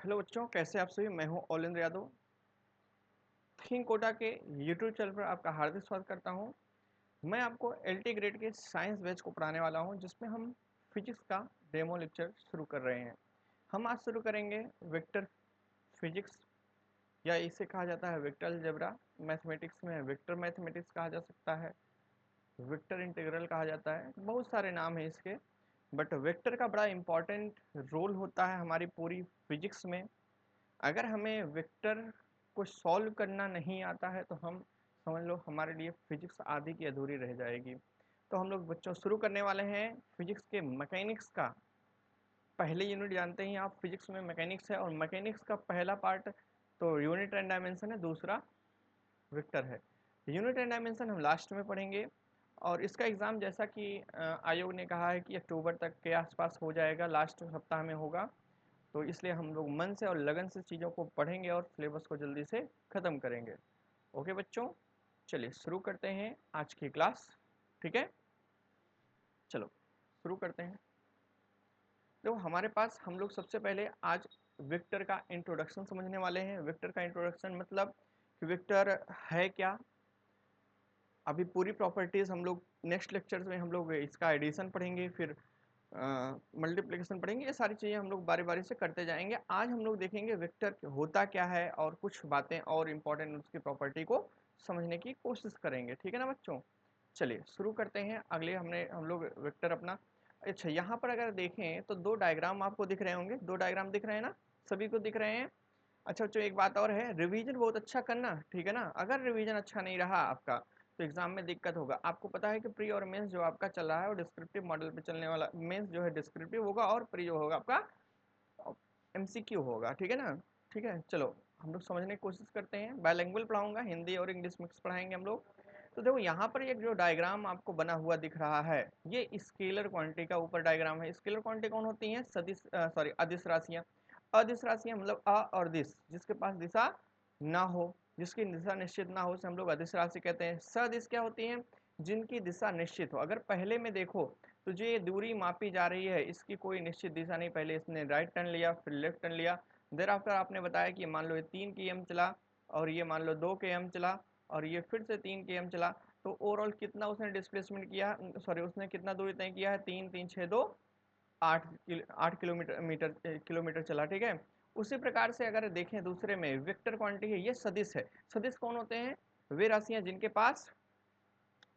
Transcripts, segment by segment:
Hello बच्चों, कैसे आप सभी। मैं हूं ओलेंद्र यादव। थिंक कोटा के यूट्यूब चैनल पर आपका हार्दिक स्वागत करता हूं। मैं आपको एलटी ग्रेड के साइंस बैच को पढ़ाने वाला हूं, जिसमें हम फिजिक्स का डेमो लेक्चर शुरू कर रहे हैं। हम आज शुरू करेंगे वेक्टर फिजिक्स, या इसे कहा जाता है वेक्टर अलजेब्रा। मैथमेटिक्स में वेक्टर मैथमेटिक्स कहा जा सकता है, वेक्टर इंटीग्रल कहा जाता है, बहुत सारे नाम हैं इसके। बट वेक्टर का बड़ा इंपॉर्टेंट रोल होता है हमारी पूरी फिजिक्स में। अगर हमें वेक्टर को सॉल्व करना नहीं आता है तो हम समझ लो हमारे लिए फिजिक्स आधी की अधूरी रह जाएगी। तो हम लोग बच्चों शुरू करने वाले हैं फिजिक्स के मैकेनिक्स का। पहले यूनिट जानते ही आप, फिजिक्स में मैकेनिक्स है, और मैकेनिक्स का पहला पार्ट तो यूनिट एंड डायमेंशन है, दूसरा वेक्टर है। यूनिट एंड डायमेंशन हम लास्ट में पढ़ेंगे, और इसका एग्ज़ाम जैसा कि आयोग ने कहा है कि अक्टूबर तक के आसपास हो जाएगा, लास्ट सप्ताह में होगा। तो इसलिए हम लोग मन से और लगन से चीज़ों को पढ़ेंगे और सिलेबस को जल्दी से ख़त्म करेंगे। ओके बच्चों, चलिए शुरू करते हैं आज की क्लास। ठीक है, चलो शुरू करते हैं। देखो हमारे पास हम लोग सबसे पहले आज वेक्टर का इंट्रोडक्शन समझने वाले हैं। वेक्टर का इंट्रोडक्शन मतलब कि वेक्टर है क्या। अभी पूरी प्रॉपर्टीज़ हम लोग नेक्स्ट लेक्चर्स में हम लोग इसका एडिशन पढ़ेंगे, फिर मल्टीप्लिकेशन पढ़ेंगे। ये सारी चीज़ें हम लोग बारी बारी से करते जाएंगे। आज हम लोग देखेंगे वेक्टर होता क्या है और कुछ बातें और इम्पोर्टेंट उसकी प्रॉपर्टी को समझने की कोशिश करेंगे। ठीक है ना बच्चों, चलिए शुरू करते हैं। अगले हम लोग वेक्टर अपना, अच्छा यहाँ पर अगर देखें तो दो डायग्राम आपको दिख रहे होंगे। दो डायग्राम दिख रहे हैं ना, सभी को दिख रहे हैं। अच्छा बच्चों, एक बात और है, रिवीजन बहुत अच्छा करना, ठीक है ना। अगर रिवीजन अच्छा नहीं रहा आपका तो एग्जाम में दिक्कत होगा। आपको पता है कि प्री और मेंस जो आपका चल रहा है वो डिस्क्रिप्टिव मॉडल पे चलने वाला। मेंस जो है डिस्क्रिप्टिव होगा और प्री जो होगा आपका एमसीक्यू होगा, ठीक है ना। ठीक है, चलो हम लोग समझने की कोशिश करते हैं। बायलैंग्वेज पढ़ाऊंगा, हिंदी और इंग्लिश मिक्स पढ़ाएंगे हम लोग। तो देखो यहाँ पर एक जो डायग्राम आपको बना हुआ दिख रहा है, ये स्केलर क्वांटिटी का ऊपर डायग्राम है। स्केलर क्वांटिटी कौन होती हैं? सदिश सॉरी अदिश राशियाँ। अदिश राशियाँ मतलब अ और दिश, जिसके पास दिशा ना हो, जिसकी दिशा निश्चित ना हो, उसे हम लोग अदिश राशि कहते हैं। सदिश क्या होती हैं? जिनकी दिशा निश्चित हो। अगर पहले में देखो तो जो ये दूरी मापी जा रही है इसकी कोई निश्चित दिशा नहीं, पहले इसने राइट टर्न लिया फिर लेफ्ट टर्न लिया। देर आफ्टर आपने बताया कि मान लो ये 3 km चला, और ये मान लो 2 km चला, और ये फिर से 3 km चला। तो ओवरऑल कितना उसने डिस्प्लेसमेंट किया, सॉरी उसने कितना दूरी तय किया है? 3 3 6 2 8 किलोमीटर चला, ठीक है। उसी प्रकार से अगर देखें दूसरे में वेक्टर क्वांटिटी है, ये सदिश है। सदिश कौन होते हैं? वे राशियां जिनके पास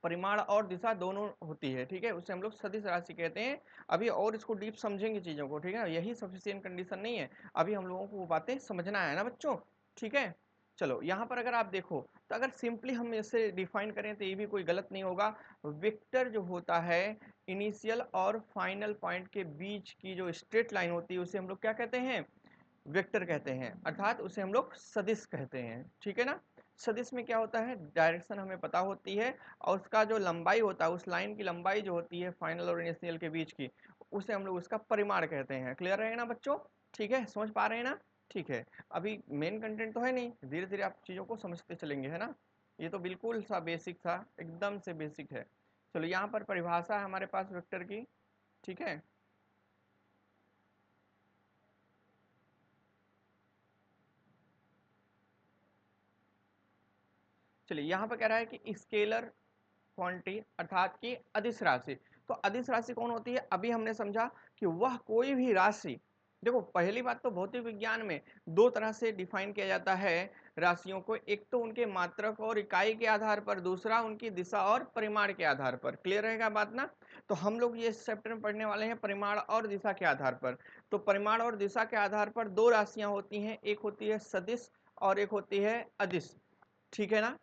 परिमाण और दिशा दोनों होती है, ठीक है, उसे हम लोग सदिश राशि कहते हैं। अभी और इसको डीप समझेंगे चीज़ों को, ठीक है। यही सफिशिएंट कंडीशन नहीं है, अभी हम लोगों को वो बातें समझना है ना बच्चों, ठीक है। चलो यहाँ पर अगर आप देखो तो अगर सिंपली हम इसे डिफाइन करें तो ये भी कोई गलत नहीं होगा। वेक्टर जो होता है, इनिशियल और फाइनल पॉइंट के बीच की जो स्ट्रेट लाइन होती है उसे हम लोग क्या कहते हैं? वेक्टर कहते हैं, अर्थात उसे हम लोग सदिश कहते हैं, ठीक है ना। सदिश में क्या होता है? डायरेक्शन हमें पता होती है, और उसका जो लंबाई होता है, उस लाइन की लंबाई जो होती है फाइनल और इनिशियल के बीच की, उसे हम लोग उसका परिमाण कहते हैं। क्लियर रहेगा ना बच्चों? ठीक है, समझ पा रहे हैं ना? ठीक है, अभी मेन कंटेंट तो है नहीं, धीरे धीरे आप चीज़ों को समझते चलेंगे, है ना। ये तो बिल्कुल सा बेसिक था, एकदम से बेसिक है। चलो यहाँ पर परिभाषा है हमारे पास वेक्टर की, ठीक है। चलिए यहाँ पर कह रहा है कि स्केलर क्वांटिटी अर्थात कि अदिश राशि। तो अदिश राशि कौन होती है? अभी हमने समझा कि वह कोई भी राशि, देखो पहली बात तो भौतिक विज्ञान में दो तरह से डिफाइन किया जाता है राशियों को। एक तो उनके मात्रक और इकाई के आधार पर, दूसरा उनकी दिशा और परिमाण के आधार पर। क्लियर रहेगा बात ना। तो हम लोग ये चैप्टर में पढ़ने वाले हैं परिमाण और दिशा के आधार पर। तो परिमाण और दिशा के आधार पर दो राशियां होती हैं, एक होती है सदिश और एक होती है अदिश, ठीक है ना।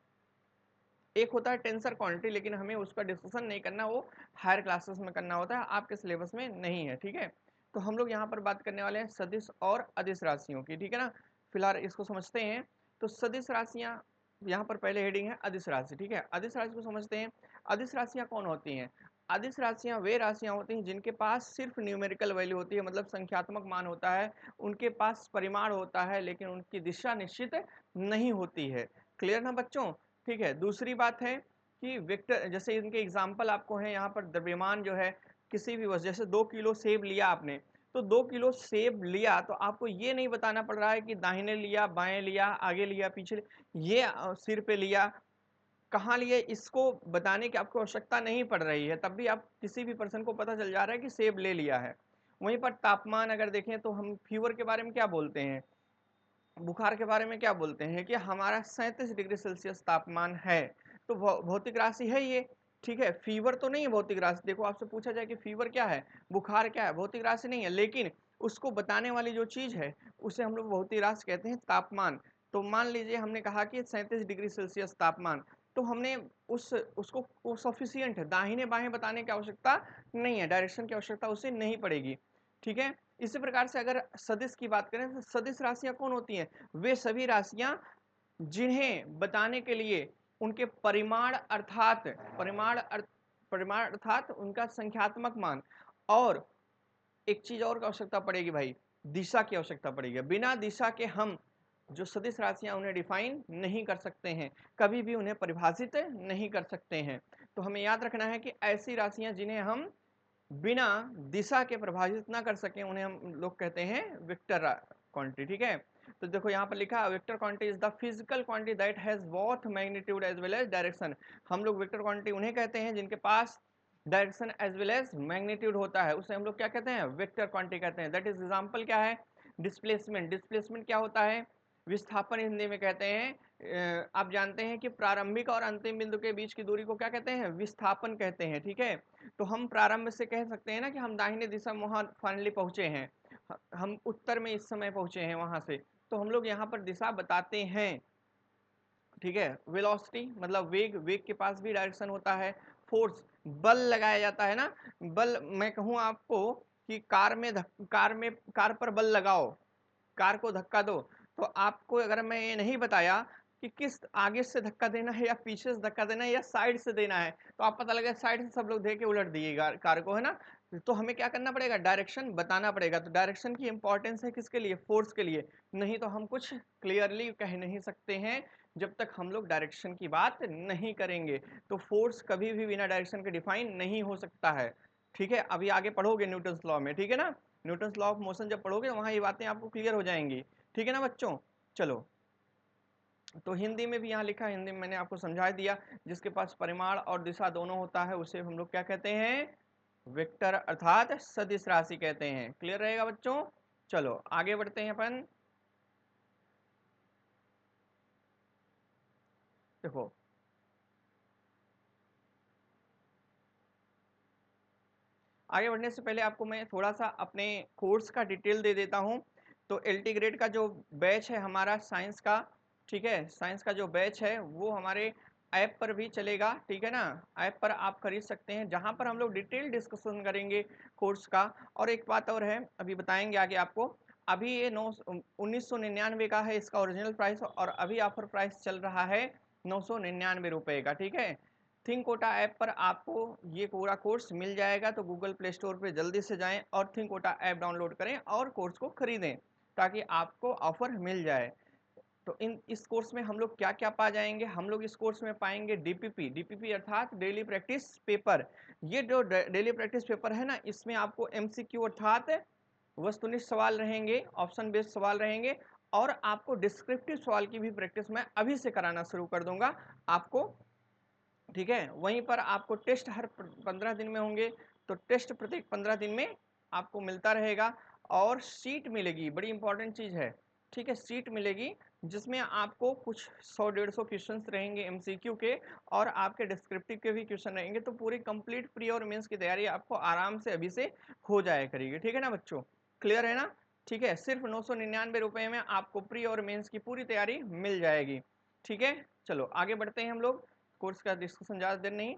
एक होता है टेंसर क्वांटिटी, लेकिन हमें उसका डिस्कशन नहीं करना, वो हायर क्लासेस में करना होता है, आपके सिलेबस में नहीं है, ठीक है। तो हम लोग यहाँ पर बात करने वाले हैं सदिश और अदिश राशियों की, ठीक है ना। फिलहाल इसको समझते हैं। तो सदिश राशियाँ, यहाँ पर पहले हेडिंग है अदिश राशि, ठीक है। अदिश राशि को समझते हैं। अदिश राशियाँ कौन होती हैं? अदिश राशियाँ वे राशियाँ होती हैं जिनके पास सिर्फ न्यूमेरिकल वैल्यू होती है, मतलब संख्यात्मक मान होता है। उनके पास परिमाण होता है लेकिन उनकी दिशा निश्चित नहीं होती है। क्लियर ना बच्चों? ठीक है, दूसरी बात है कि वेक्टर, जैसे इनके एग्जाम्पल आपको है यहाँ पर, द्रव्यमान जो है किसी भी वजह, जैसे 2 किलो सेब लिया आपने, तो 2 किलो सेब लिया तो आपको ये नहीं बताना पड़ रहा है कि दाहिने लिया, बाएं लिया, आगे लिया, पीछे ये सिर पे लिया, कहाँ लिए, इसको बताने की आपको आवश्यकता नहीं पड़ रही है, तब भी आप किसी भी पर्सन को पता चल जा रहा है कि सेब ले लिया है। वहीं पर तापमान अगर देखें तो हम फीवर के बारे में क्या बोलते हैं, बुखार के बारे में क्या बोलते हैं कि हमारा 37 डिग्री सेल्सियस तापमान है। तो भौतिक राशि है ये, ठीक है। फीवर तो नहीं है भौतिक राशि, देखो आपसे पूछा जाए कि फीवर क्या है, बुखार क्या है, भौतिक राशि नहीं है, लेकिन उसको बताने वाली जो चीज है उसे हम लोग भौतिक राशि कहते हैं, तापमान। तो मान लीजिए हमने कहा कि 37 डिग्री सेल्सियस तापमान, तो हमने उसको सफिशियंट है, दाहिने बाएं बताने की आवश्यकता नहीं है, डायरेक्शन की आवश्यकता उसे नहीं पड़ेगी, ठीक है। इसी प्रकार से अगर सदिश की बात करें तो सदिश राशियां कौन होती हैं, वे सभी राशियां जिन्हें बताने के लिए उनके परिमाण अर्थात उनका संख्यात्मक मान, और एक चीज और की आवश्यकता पड़ेगी भाई, दिशा की आवश्यकता पड़ेगी। बिना दिशा के हम जो सदिश राशियां उन्हें डिफाइन नहीं कर सकते हैं, कभी भी उन्हें परिभाषित नहीं कर सकते हैं। तो हमें याद रखना है कि ऐसी राशियां जिन्हें हम बिना दिशा के प्रभावित ना कर सके उन्हें हम लोग कहते हैं वेक्टर क्वांटिटी, ठीक है। तो देखो यहाँ पर लिखा vector quantity is the physical quantity that has both magnitude as well as direction. हम लोग वेक्टर क्वांटिटी उन्हें कहते हैं जिनके पास direction as well as magnitude होता है, उसे हम लोग क्या कहते हैं, वेक्टर क्वांटिटी कहते हैं। दैट इज एग्जांपल क्या है, डिस्प्लेसमेंट। डिस्प्लेसमेंट क्या होता है, विस्थापन हिंदी में कहते हैं। आप जानते हैं कि प्रारंभिक और अंतिम बिंदु के बीच की दूरी को क्या कहते हैं, विस्थापन कहते हैं, ठीक है। तो हम प्रारंभ से कह सकते हैं ना कि हम दाहिने दिशा में वहां फाइनली पहुंचे हैं, हम उत्तर में इस समय पहुंचे हैं वहां से, तो हम लोग यहाँ पर दिशा बताते हैं, ठीक है। वेलोसिटी मतलब वेग, वेग के पास भी डायरेक्शन होता है। फोर्स, बल लगाया जाता है ना, बल मैं कहूँ आपको कि कार पर बल लगाओ, कार को धक्का दो, तो आपको अगर मैं ये नहीं बताया कि किस आगे से धक्का देना है या पीछे से धक्का देना है या साइड से देना है, तो आप पता लगे साइड से सब लोग दे के उलट दिए कार को, है ना। तो हमें क्या करना पड़ेगा, डायरेक्शन बताना पड़ेगा। तो डायरेक्शन की इंपॉर्टेंस है किसके लिए, फोर्स के लिए, नहीं तो हम कुछ क्लियरली कह नहीं सकते हैं जब तक हम लोग डायरेक्शन की बात नहीं करेंगे। तो फोर्स कभी भी बिना डायरेक्शन के डिफाइन नहीं हो सकता है, ठीक है। अभी आगे पढ़ोगे न्यूटन्स लॉ में, ठीक है ना, न्यूटन्स लॉ ऑफ मोशन जब पढ़ोगे वहां ये बातें आपको क्लियर हो जाएंगी, ठीक है ना बच्चों। चलो, तो हिंदी में भी यहाँ लिखा है, हिंदी में मैंने आपको समझा दिया, जिसके पास परिमाण और दिशा दोनों होता है उसे हम लोग क्या कहते हैं, वेक्टर अर्थात सदिश राशि कहते हैं। क्लियर रहेगा बच्चों। चलो आगे बढ़ते हैं अपन। देखो आगे बढ़ने से पहले आपको मैं थोड़ा सा अपने कोर्स का डिटेल दे देता हूँ। तो एलटी ग्रेड का जो बैच है हमारा साइंस का, ठीक है, साइंस का जो बैच है वो हमारे ऐप पर भी चलेगा, ठीक है ना। ऐप पर आप खरीद सकते हैं, जहाँ पर हम लोग डिटेल डिस्कशन करेंगे कोर्स का। और एक बात और है, अभी बताएंगे आगे आपको। अभी ये 1999 का है इसका ओरिजिनल प्राइस, और अभी ऑफर प्राइस चल रहा है 999 रुपये का, ठीक है। थिंक कोटा ऐप पर आपको ये पूरा कोर्स मिल जाएगा, तो गूगल प्ले स्टोर पे जल्दी से जाएं और थिंक कोटा ऐप डाउनलोड करें और कोर्स को खरीदें, ताकि आपको ऑफर मिल जाए। तो इस कोर्स में हम लोग क्या क्या पा जाएंगे, हम लोग इस कोर्स में पाएंगे डीपीपी। डीपीपी अर्थात डेली प्रैक्टिस पेपर। ये जो डेली प्रैक्टिस पेपर है ना, इसमें आपको एमसीक्यू अर्थात वस्तुनिष्ठ सवाल रहेंगे, ऑप्शन बेस्ड सवाल रहेंगे, और आपको डिस्क्रिप्टिव सवाल की भी प्रैक्टिस मैं अभी से कराना शुरू कर दूंगा आपको, ठीक है। वहीं पर आपको टेस्ट हर 15 दिन में होंगे, तो टेस्ट प्रत्येक 15 दिन में आपको मिलता रहेगा। और सीट मिलेगी, बड़ी इंपॉर्टेंट चीज है, ठीक है, सीट मिलेगी जिसमें आपको कुछ 100-150 क्वेश्चंस रहेंगे एमसीक्यू के, और आपके डिस्क्रिप्टिव के भी क्वेश्चन रहेंगे। तो पूरी कंप्लीट प्री और मेंस की तैयारी आपको आराम से अभी से हो जाया करेगी, ठीक है ना बच्चों। क्लियर है ना, ठीक है। सिर्फ 999 रुपये में आपको प्री और मेंस की पूरी तैयारी मिल जाएगी, ठीक है। चलो आगे बढ़ते हैं हम लोग, कोर्स का डिस्कशन ज़्यादा देर नहीं।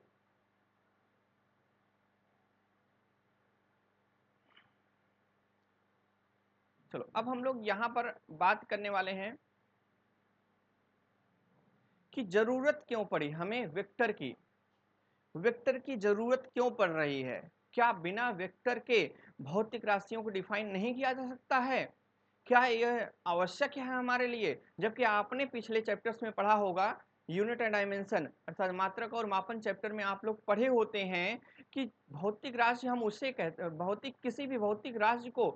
चलो अब हम लोग यहाँ पर बात करने वाले हैं कि जरूरत क्यों पड़ी हमें वेक्टर की, वेक्टर की जरूरत क्यों पड़ रही है। क्या बिना वेक्टर के भौतिक राशियों को डिफाइन नहीं किया जा सकता है, क्या यह आवश्यक है हमारे लिए। जबकि आपने पिछले चैप्टर्स में पढ़ा होगा, यूनिट एंड डायमेंशन अर्थात मात्रक और मापन चैप्टर में आप लोग पढ़े होते हैं कि भौतिक राशि हम उसे कहते हैं, भौतिक किसी भी भौतिक राशि को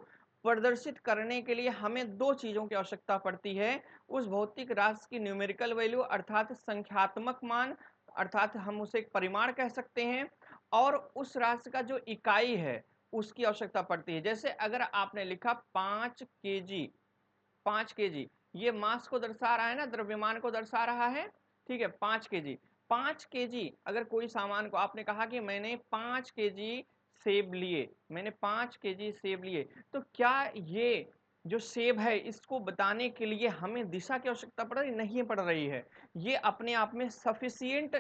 प्रदर्शित करने के लिए हमें दो चीजों की आवश्यकता पड़ती है। उस भौतिक राशि की न्यूमेरिकल वैल्यू अर्थात संख्यात्मक मान, अर्थात हम उसे एक परिमाण कह सकते हैं, और उस राशि का जो इकाई है उसकी आवश्यकता पड़ती है। जैसे अगर आपने लिखा 5 kg, 5 kg, ये मास को दर्शा रहा है ना, द्रव्यमान को दर्शा रहा है, ठीक है। 5 kg, 5 kg अगर कोई सामान को आपने कहा कि मैंने 5 kg सेब लिए, मैंने 5 kg सेब लिए, तो क्या ये जो सेब है इसको बताने के लिए हमें दिशा की आवश्यकता पड़ रही नहीं पड़ रही है। ये अपने आप में सफिशियंट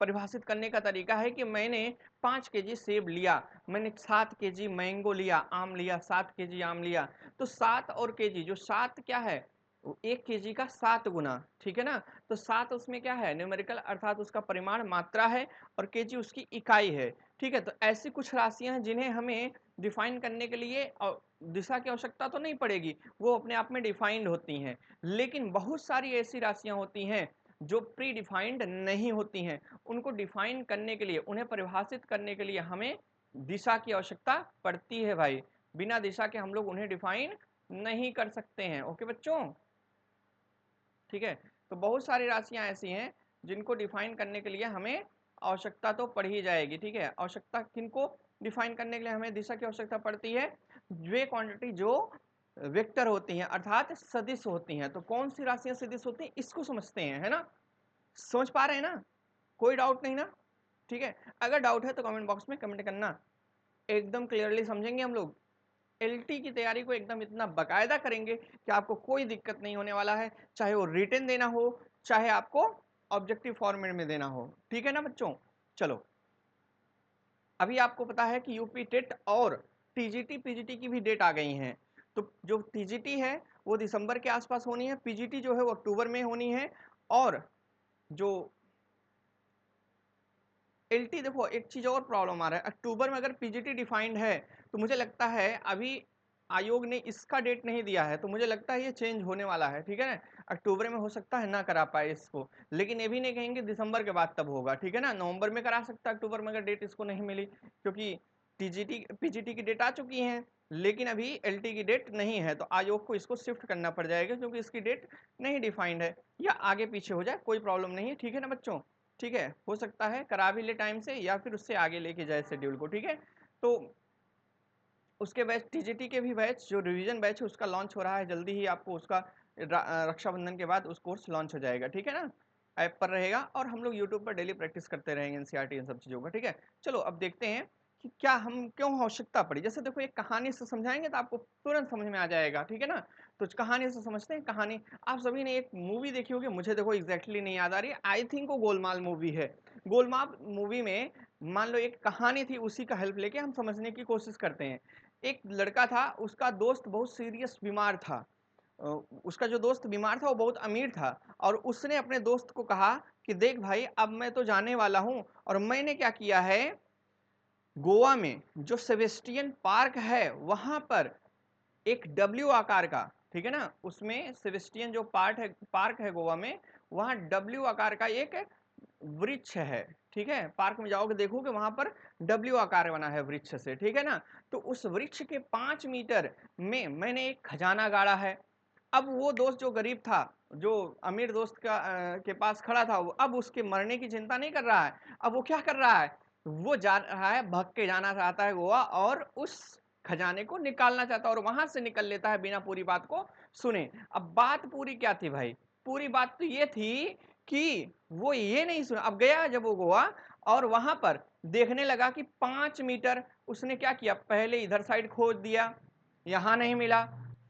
परिभाषित करने का तरीका है कि मैंने 5 kg सेब लिया, मैंने 7 kg मैंगो लिया, आम लिया, 7 kg आम लिया, तो 7 और केजी, जो 7 क्या है, 1 kg का 7 गुना, ठीक है ना। तो 7 उसमें क्या है, न्यूमेरिकल अर्थात उसका परिमाण मात्रा है, और केजी उसकी इकाई है, ठीक है। तो ऐसी कुछ राशियां हैं जिन्हें हमें डिफाइन करने के लिए दिशा की आवश्यकता तो नहीं पड़ेगी, वो अपने आप में डिफाइंड होती हैं। लेकिन बहुत सारी ऐसी राशियां होती हैं जो प्री डिफाइंड नहीं होती हैं, उनको डिफाइन करने के लिए, उन्हें परिभाषित करने के लिए हमें दिशा की आवश्यकता पड़ती है भाई। बिना दिशा के हम लोग उन्हें डिफाइन नहीं कर सकते हैं। ओके बच्चों, ठीक है। तो बहुत सारी राशियां ऐसी हैं जिनको डिफाइन करने के लिए हमें आवश्यकता तो पड़ ही जाएगी, ठीक है। आवश्यकता किनको डिफाइन करने के लिए हमें दिशा की आवश्यकता पड़ती है, वे क्वांटिटी जो वेक्टर होती हैं अर्थात सदिश होती हैं। तो कौन सी राशियां सदिश होती हैं इसको समझते हैं, है ना। समझ पा रहे हैं ना, कोई डाउट नहीं ना, ठीक है। अगर डाउट है तो कमेंट बॉक्स में कमेंट करना, एकदम क्लियरली समझेंगे हम लोग। एलटी की तैयारी को एकदम इतना बकायदा करेंगे कि आपको कोई दिक्कत नहीं होने वाला है, चाहे वो रिटन देना हो, चाहे आपको ऑब्जेक्टिव फॉर्मेट में देना हो, ठीक है ना बच्चों। चलो, अभी आपको पता है कि यूपी टेट और टीजीटी पीजीटी की भी डेट आ गई हैं। तो जो टीजीटी है वो दिसंबर के आसपास होनी है, पीजीटी जो है वो अक्टूबर में होनी है, और जो एलटी, देखो एक चीज और प्रॉब्लम आ रहा है, अक्टूबर में अगर पीजीटी डिफाइंड है तो मुझे लगता है अभी आयोग ने इसका डेट नहीं दिया है, तो मुझे लगता है ये चेंज होने वाला है, ठीक है ना। अक्टूबर में हो सकता है ना करा पाए इसको, लेकिन ये भी नहीं कहेंगे दिसंबर के बाद तब होगा, ठीक है ना। नवंबर में करा सकता है अक्टूबर में अगर डेट इसको नहीं मिली, क्योंकि टीजीटी पीजीटी की डेट आ चुकी है, लेकिन अभी एलटी की डेट नहीं है, तो आयोग को इसको शिफ्ट करना पड़ जाएगा क्योंकि इसकी डेट नहीं डिफाइंड है, या आगे पीछे हो जाए कोई प्रॉब्लम नहीं है, ठीक है ना बच्चों। ठीक है, हो सकता है करा भी ले टाइम से या फिर उससे आगे लेके जाए शेड्यूल को, ठीक है। तो उसके बैच टीजीटी के भी बैच जो रिवीजन बैच है उसका लॉन्च हो रहा है जल्दी ही, आपको उसका रक्षाबंधन के बाद उस कोर्स लॉन्च हो जाएगा, ठीक है ना। ऐप पर रहेगा और हम लोग यूट्यूब पर डेली प्रैक्टिस करते रहेंगे एनसीईआरटी इन सब चीज़ों का, ठीक है। चलो अब देखते हैं कि क्या हम क्यों आवश्यकता पड़ी। जैसे देखो एक कहानी से समझाएंगे तो आपको तुरंत समझ में आ जाएगा, ठीक है ना। तो कहानी से समझते हैं। कहानी आप सभी ने एक मूवी देखी होगी, मुझे देखो एग्जैक्टली नहीं याद आ रही, आई थिंक वो गोलमाल मूवी है। गोलमाल मूवी में मान लो एक कहानी थी, उसी का हेल्प लेके हम समझने की कोशिश करते हैं। एक लड़का था, उसका दोस्त बहुत सीरियस बीमार था। उसका जो दोस्त बीमार था वो बहुत अमीर था, और उसने अपने दोस्त को कहा कि देख भाई अब मैं तो जाने वाला हूँ, और मैंने क्या किया है, गोवा में जो सेबेस्टियन पार्क है वहां पर एक डब्ल्यू आकार का, ठीक है ना, उसमें सेबेस्टियन जो पार्क है गोवा में, वहां डब्ल्यू आकार का एक वृक्ष है, ठीक है। पार्क में जाओगे देखोगे वहां पर डब्ल्यू आकार बना है वृक्ष से, ठीक है ना। तो उस वृक्ष के 5 मीटर में मैंने एक खजाना गाड़ा है। अब वो दोस्त जो गरीब था, जो अमीर दोस्त के पास खड़ा था, वो अब उसके मरने की चिंता नहीं कर रहा है। अब वो क्या कर रहा है, वो जा रहा है, भाग के जाना चाहता है गोवा, और उस खजाने को निकालना चाहता है, और वहां से निकल लेता है बिना पूरी बात को सुने। अब बात पूरी क्या थी भाई, पूरी बात तो ये थी कि वो ये नहीं सुना। अब गया जब वो गोवा, और वहां पर देखने लगा कि 5 मीटर, उसने क्या किया, पहले इधर साइड खोद दिया, यहां नहीं मिला,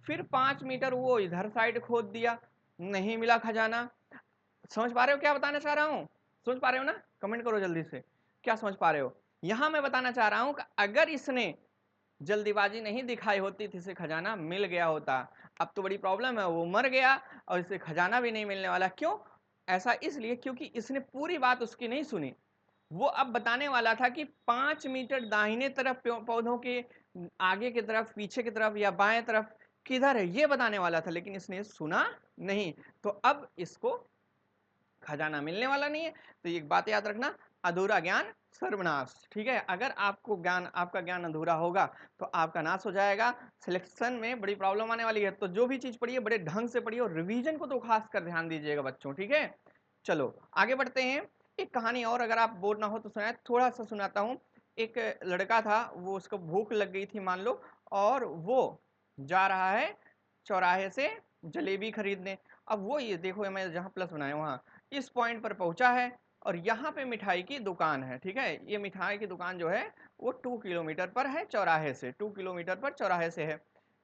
फिर 5 मीटर वो इधर साइड खोद दिया, नहीं मिला खजाना। समझ पा रहे हो क्या बताना चाह रहा हूं, समझ पा रहे हो ना, कमेंट करो जल्दी से, क्या समझ पा रहे हो। यहां मैं बताना चाह रहा हूं कि अगर इसने जल्दीबाजी नहीं दिखाई होती थी, इसे खजाना मिल गया होता। अब तो बड़ी प्रॉब्लम है, वो मर गया और इसे खजाना भी नहीं मिलने वाला। क्यों ऐसा, इसलिए क्योंकि इसने पूरी बात उसकी नहीं सुनी। वो अब बताने वाला था कि 5 मीटर दाहिने तरफ पौधों के, आगे की तरफ, पीछे की तरफ या बाएं तरफ किधर है, ये बताने वाला था, लेकिन इसने सुना नहीं। तो अब इसको खजाना मिलने वाला नहीं है। तो एक बात याद रखना, अधूरा ज्ञान सर्वनाश। ठीक है, अगर आपका ज्ञान अधूरा होगा तो आपका नाश हो जाएगा, सिलेक्शन में बड़ी प्रॉब्लम आने वाली है। तो जो भी चीज पढ़िए बड़े ढंग से पढ़िए और रिवीजन को तो खास कर ध्यान दीजिएगा बच्चों। ठीक है, चलो आगे बढ़ते हैं। एक कहानी और अगर आप बोर ना हो तो सुनाए, थोड़ा सा सुनाता हूँ। एक लड़का था, वो उसको भूख लग गई थी मान लो, और वो जा रहा है चौराहे से जलेबी खरीदने। अब वो, ये देखो मैं जहाँ प्लस बनाया वहाँ इस पॉइंट पर पहुंचा है और यहाँ पे मिठाई की दुकान है। ठीक है, ये मिठाई की दुकान जो है वो 2 किलोमीटर पर है चौराहे से, 2 किलोमीटर पर चौराहे से है।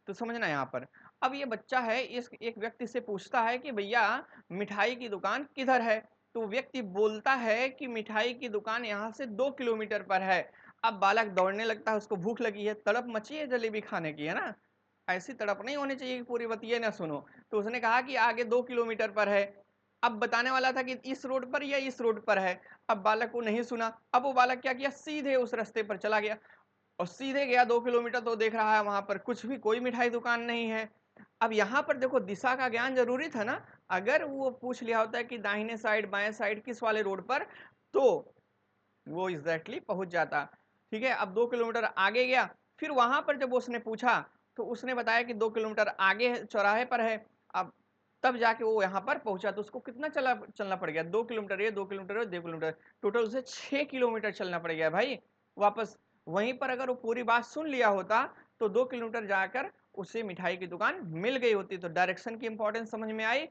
तो समझना यहाँ पर, अब ये बच्चा है, इस एक व्यक्ति से पूछता है कि भैया मिठाई की दुकान किधर है। तो व्यक्ति बोलता है कि मिठाई की दुकान यहाँ से 2 किलोमीटर पर है। अब बालक दौड़ने लगता है, उसको भूख लगी है, तड़प मची है जलेबी खाने की, है ना। ऐसी तड़प नहीं होनी चाहिए कि पूरी बतिये ना सुनो। तो उसने कहा कि आगे 2 किलोमीटर पर है। अब बताने वाला था कि इस रोड पर या इस रोड पर है। अब बालक को नहीं सुना। अब वो बालक क्या किया, सीधे उस रास्ते पर चला गया और सीधे गया 2 किलोमीटर, तो देख रहा है वहां पर कुछ भी कोई मिठाई दुकान नहीं है। अब यहाँ पर देखो दिशा का ज्ञान जरूरी था ना। अगर वो पूछ लिया होता है कि दाहिने साइड बाएं साइड किस वाले रोड पर, तो वो एग्जैक्टली पहुंच जाता। ठीक है, अब 2 किलोमीटर आगे गया, फिर वहां पर जब उसने पूछा तो उसने बताया कि 2 किलोमीटर आगे चौराहे पर है। अब तब जाके वो यहाँ पर पहुंचा, तो उसको कितना चलना पड़ गया, 2 किलोमीटर, ये 2 किलोमीटर, 2 किलोमीटर, टोटल उसे 6 किलोमीटर चलना पड़ गया भाई वापस। वहीं पर अगर वो पूरी बात सुन लिया होता तो 2 किलोमीटर जाकर उसे मिठाई की दुकान मिल गई होती। तो डायरेक्शन की इंपॉर्टेंस समझ में आई।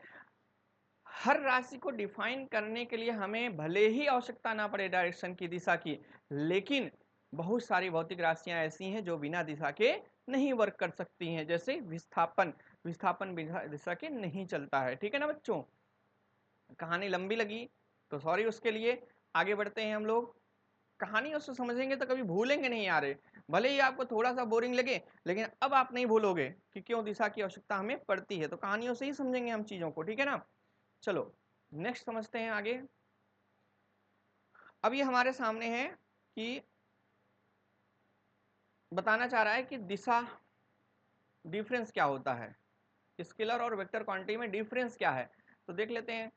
हर राशि को डिफाइन करने के लिए हमें भले ही आवश्यकता ना पड़े डायरेक्शन की, दिशा की, लेकिन बहुत सारी भौतिक राशियां ऐसी हैं जो बिना दिशा के नहीं वर्क कर सकती हैं। जैसे विस्थापन, विस्थापन बिना दिशा के नहीं चलता है। ठीक है ना बच्चों, कहानी लंबी लगी तो सॉरी उसके लिए। आगे बढ़ते हैं हम लोग। कहानी उसको समझेंगे तो कभी भूलेंगे नहीं यार। भले ही आपको थोड़ा सा बोरिंग लगे, लेकिन अब आप नहीं भूलोगे कि क्यों दिशा की आवश्यकता हमें पड़ती है। तो कहानियों से ही समझेंगे हम चीजों को। ठीक है ना, चलो नेक्स्ट समझते हैं आगे। अब ये हमारे सामने है कि बताना चाह रहा है कि दिशा डिफरेंस क्या होता है, स्केलर और वेक्टर क्वांटिटी में डिफरेंस क्या है। तो देख लेते हैं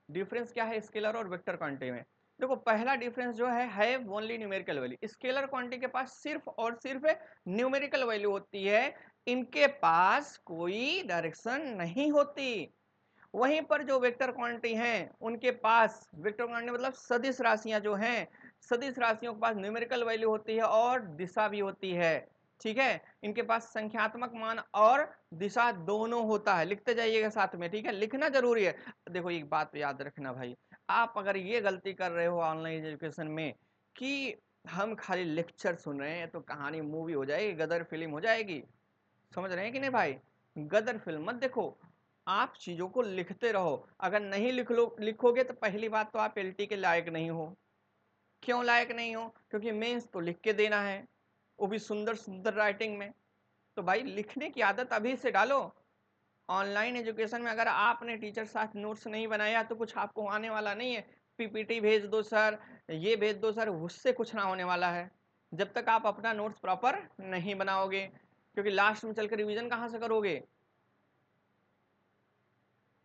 डिफरेंस क्या है स्केलर और वेक्टर क्वांटिटी में। देखो पहला डिफरेंस जो है only numerical value. Scalar quantity के पास सिर्फ और सिर्फ न्यूमेरिकल वैल्यू होती है, इनके पास कोई डायरेक्शन नहीं होती। वहीं पर जो वेक्टर क्वांटिटी हैं उनके पास, वेक्टर क्वांटिटी मतलब सदिश राशियां जो हैं, सदिश राशियों के पास न्यूमेरिकल वैल्यू होती है और दिशा भी होती है। ठीक है, इनके पास संख्यात्मक मान और दिशा दोनों होता है। लिखते जाइएगा साथ में, ठीक है, लिखना जरूरी है। देखो एक बात याद रखना भाई, आप अगर ये गलती कर रहे हो ऑनलाइन एजुकेशन में कि हम खाली लेक्चर सुन रहे हैं तो कहानी मूवी हो जाएगी, गदर फिल्म हो जाएगी, समझ रहे हैं कि नहीं भाई। गदर फिल्म मत देखो, आप चीजों को लिखते रहो। अगर नहीं लिखोगे तो पहली बात तो आप एलटी के लायक नहीं हो। क्यों लायक नहीं हो, क्योंकि मेंस तो लिख के देना है, वो भी सुंदर सुंदर राइटिंग में। तो भाई लिखने की आदत अभी से डालो। ऑनलाइन एजुकेशन में अगर आपने टीचर साथ नोट्स नहीं बनाया तो कुछ आपको आने वाला नहीं है। पीपीटी भेज दो सर, ये भेज दो सर, उससे कुछ ना होने वाला है जब तक आप अपना नोट्स प्रॉपर नहीं बनाओगे। क्योंकि लास्ट में चलकर रिवीजन कहाँ से करोगे।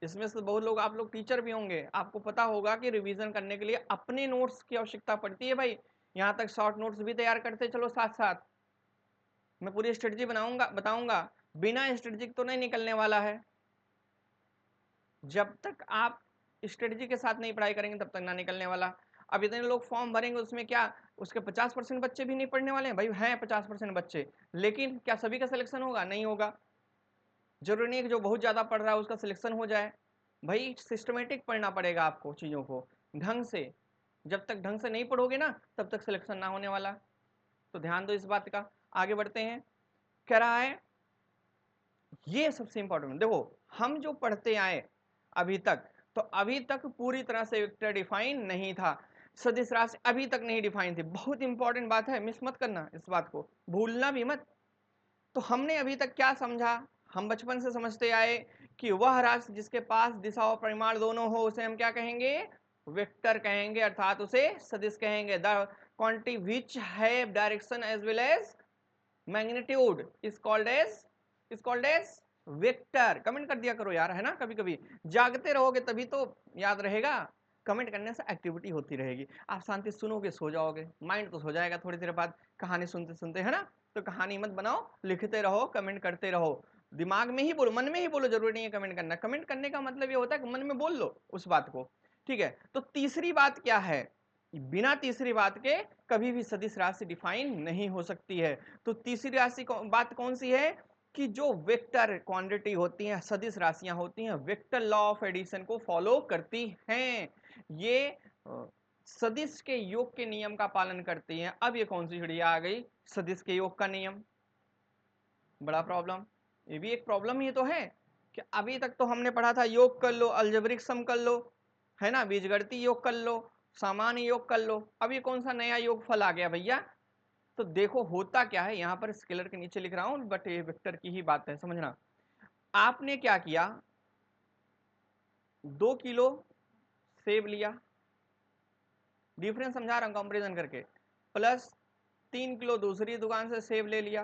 इसमें से बहुत लोग, आप लोग टीचर भी होंगे, आपको पता होगा कि रिवीजन करने के लिए अपने नोट्स की आवश्यकता पड़ती है भाई। यहाँ तक शॉर्ट नोट्स भी तैयार करते चलो साथ साथ। मैं पूरी स्ट्रेटजी बनाऊंगा बताऊंगा, बिना स्ट्रेटजी तो नहीं निकलने वाला है। जब तक आप स्ट्रेटजी के साथ नहीं पढ़ाई करेंगे तब तक ना निकलने वाला। अब इतने लोग फॉर्म भरेंगे, उसमें क्या उसके 50% बच्चे भी नहीं पढ़ने वाले हैं भाई, हैं 50% बच्चे, लेकिन क्या सभी का सिलेक्शन होगा, नहीं होगा। जरूरी नहीं है कि जो बहुत ज्यादा पढ़ रहा है उसका सिलेक्शन हो जाए। भाई सिस्टमेटिक पढ़ना पड़ेगा आपको चीजों को ढंग से। जब तक ढंग से नहीं पढ़ोगे ना तब तक सिलेक्शन ना होने वाला। तो ध्यान दो इस बात का। आगे बढ़ते हैं, कह रहा है ये सबसे इंपॉर्टेंट। देखो हम जो पढ़ते आए अभी तक, तो अभी तक पूरी तरह से वेक्टर डिफाइन नहीं था, सदिश राशि अभी तक नहीं डिफाइन थी। बहुत इंपॉर्टेंट बात है, मिस मत करना इस बात को, भूलना भी मत। तो हमने अभी तक क्या समझा, हम बचपन से समझते आए कि वह राशि जिसके पास दिशा और परिमाण दोनों हो उसे हम क्या कहेंगे, वेक्टर कहेंगे, अर्थात उसे सदिश कहेंगे। The quantity which have direction as well as magnitude is called as vector. Comment कर दिया करो यार, है ना, कभी कभी जागते रहोगे तभी तो याद रहेगा। कमेंट करने से एक्टिविटी होती रहेगी। आप शांति सुनोगे, सो जाओगे, माइंड तो सो जाएगा थोड़ी देर बाद कहानी सुनते सुनते, है ना। तो कहानी मत बनाओ, लिखते रहो, कमेंट करते रहो, दिमाग में ही बोलो, मन में ही बोलो, जरूरी नहीं है कमेंट करना। कमेंट करने का मतलब ये होता है कि मन में बोल लो उस बात को, ठीक है। तो तीसरी बात क्या है, बिना तीसरी बात के कभी भी सदिश राशि डिफाइन नहीं हो सकती है। तो तीसरी राशि बात कौन सी है कि जो वेक्टर क्वांटिटी होती हैं, सदिश राशियां होती हैं, वेक्टर लॉ ऑफ एडिशन को फॉलो करती हैं। ये सदिश के योग के नियम का पालन करती हैं। अब ये कौन सी चिड़िया आ गई, सदिश के योग का नियम, बड़ा प्रॉब्लम। ये भी एक प्रॉब्लम ही तो है कि अभी तक तो हमने पढ़ा था योग कर लो, अलजेब्रिक सम कर लो, है ना, बीजगणितीय योग कर लो, सामान्य योग कर लो। अब ये कौन सा नया योग फल आ गया भैया। तो देखो होता क्या है, यहाँ पर स्केलर के नीचे लिख रहा हूं, बट ये वेक्टर की ही बात है, समझना। आपने क्या किया, 2 किलो सेब लिया, डिफरेंस समझा रहा हूं कंपेरिजन करके, प्लस 3 किलो दूसरी दुकान से सेब ले लिया,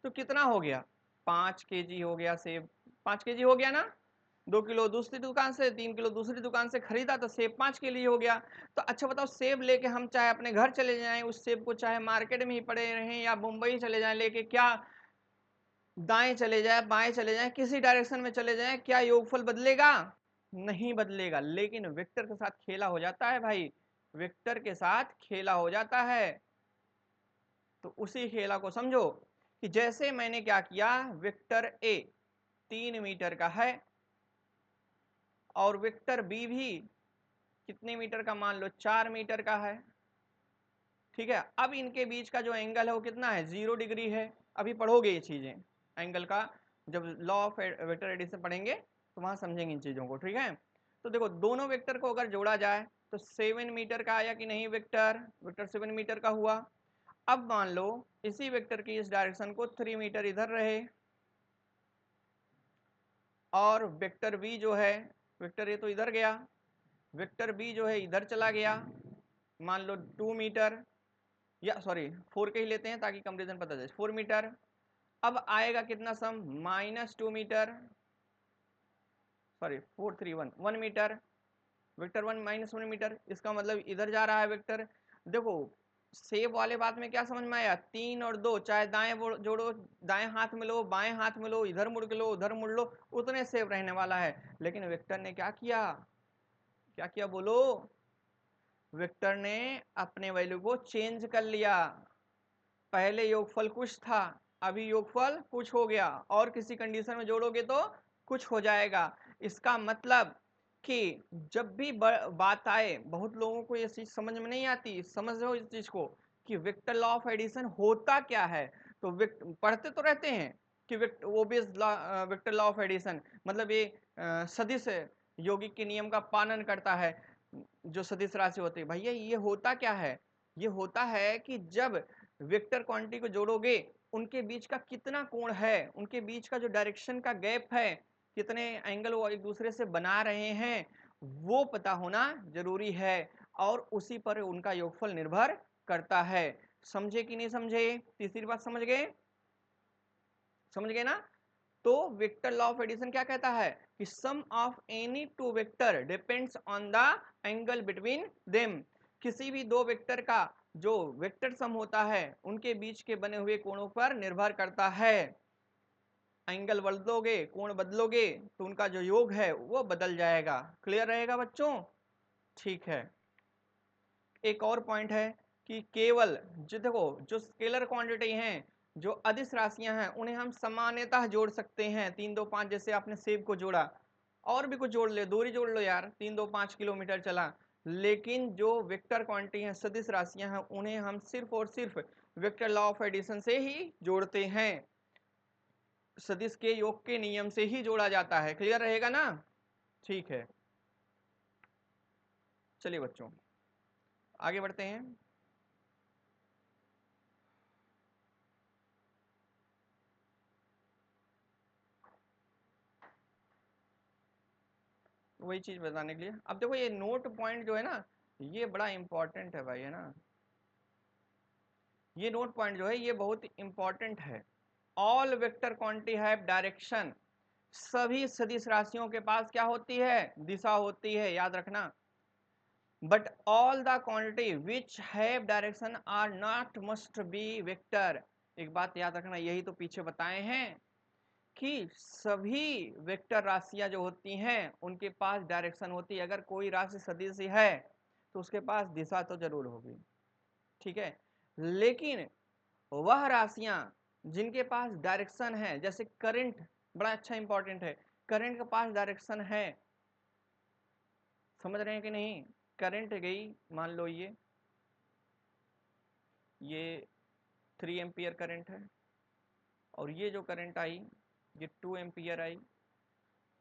तो कितना हो गया, 5 केजी हो गया सेब। 5 केजी हो गया ना। 2 किलो दूसरी दुकान से, 3 किलो दूसरी दुकान से खरीदा तो सेब 5 के लिए हो गया। तो अच्छा बताओ, सेब लेके हम चाहे अपने घर चले जाएं, उस सेब को चाहे मार्केट में ही पड़े रहें या मुंबई चले जाएं लेके, क्या दाएं चले जाए, बाएं चले जाए, किसी डायरेक्शन में चले जाए, क्या योगफल बदलेगा, नहीं बदलेगा। लेकिन वेक्टर के साथ खेला हो जाता है भाई, वेक्टर के साथ खेला हो जाता है। तो उसी खेला को समझो कि जैसे मैंने क्या किया, वेक्टर ए 3 मीटर का है और वेक्टर बी भी कितने मीटर का, मान लो 4 मीटर का है, ठीक है। अब इनके बीच का जो एंगल है वो कितना है, 0 डिग्री है। अभी पढ़ोगे ये चीजें एंगल का, जब लॉ ऑफ वेक्टर एडिशन पढ़ेंगे तो वहां समझेंगे इन चीजों को, ठीक है। तो देखो दोनों वेक्टर को अगर जोड़ा जाए तो 7 मीटर का आया कि नहीं, वेक्टर वेक्टर 7 मीटर का हुआ। अब मान लो इसी वेक्टर की इस डायरेक्शन को 3 मीटर इधर रहे, और वेक्टर बी जो है, वेक्टर ए तो इधर गया, वेक्टर बी जो है इधर चला गया, मान लो 2 मीटर, या सॉरी 4 के ही लेते हैं ताकि कंपेरिजन पता चले, 4 मीटर। अब आएगा कितना sum, -2 metre, sorry 4 3 1 1 metre, vector 1 -1 metre, इसका मतलब इधर जा रहा है वेक्टर। देखो सेब वाले बात में क्या समझ में आया, 3 और 2 चाहे दाएं जोड़ो, दाएं हाथ में लो, बाएं हाथ में लो, इधर मुड़ के लो, उधर मुड़ लो, उतने सेब रहने वाला है। लेकिन वेक्टर ने क्या किया, क्या किया बोलो, वेक्टर ने अपने वैल्यू को चेंज कर लिया। पहले योगफल कुछ था, अभी योगफल कुछ हो गया, और किसी कंडीशन में जोड़ोगे तो कुछ हो जाएगा। इसका मतलब कि जब भी बात आए, बहुत लोगों को ये चीज समझ में नहीं आती, समझो इस चीज को कि वेक्टर लॉ ऑफ एडिशन होता क्या है। तो पढ़ते तो रहते हैं कि वेक्टर लॉ ऑफ एडिशन मतलब ये सदिश यौगिक के नियम का पालन करता है, जो सदिश राशि होती है। भैया ये होता क्या है, ये होता है कि जब वेक्टर क्वांटिटी को जोड़ोगे, उनके बीच का कितना कोण है, उनके बीच का जो डायरेक्शन का गैप है, कितने एंगल वो एक दूसरे से बना रहे हैं, वो पता होना जरूरी है, और उसी पर उनका योगफल निर्भर करता है। समझे कि नहीं समझे, तीसरी बात समझ गए, समझ गए ना। तो वेक्टर लॉ ऑफ एडिशन क्या कहता है कि sum of any two vector depends on the angle between them. किसी भी दो वेक्टर का जो वेक्टर सम होता है, उनके बीच के बने हुए कोणों पर निर्भर करता है। एंगल बदलोगे, कोण बदलोगे, तो उनका जो योग है वो बदल जाएगा। क्लियर रहेगा बच्चों, ठीक है। एक और पॉइंट है कि केवल जो देखो जो स्केलर क्वांटिटी हैं, जो अदिश राशियां हैं, उन्हें हम सामान्यतः जोड़ सकते हैं। 3 2 5 जैसे आपने सेब को जोड़ा, और भी कुछ जोड़ ले, दूरी जोड़ लो यार, 3 2 5 किलोमीटर चला। लेकिन जो वेक्टर क्वांटिटी हैं, सदिश राशियां हैं, उन्हें हम सिर्फ और सिर्फ वेक्टर लॉ ऑफ एडिशन से ही जोड़ते हैं, सदिश के योग के नियम से ही जोड़ा जाता है। क्लियर रहेगा ना, ठीक है। चलिए बच्चों आगे बढ़ते हैं। वही चीज बताने के लिए, अब देखो ये नोट पॉइंट जो है ना, ये बड़ा इंपॉर्टेंट है भाई, है ना। ये नोट पॉइंट जो है ये बहुत इंपॉर्टेंट है। All vector quantity have direction, सभी सदिश राशियों के पास क्या होती है, दिशा होती है, याद रखना। but all the quantity which have direction are not must be vector। एक बात याद रखना, यही तो पीछे बताए हैं कि सभी वेक्टर राशियां जो होती हैं उनके पास डायरेक्शन होती है। अगर कोई राशि सदिश है तो उसके पास दिशा तो जरूर होगी, ठीक है। लेकिन वह राशियां जिनके पास डायरेक्शन है, जैसे करंट बड़ा अच्छा इंपॉर्टेंट है, करंट के पास डायरेक्शन है, समझ रहे हैं कि नहीं। करंट गई, मान लो ये 3 एम्पियर करंट है, और ये जो करंट आई ये 2 एम्पियर आई,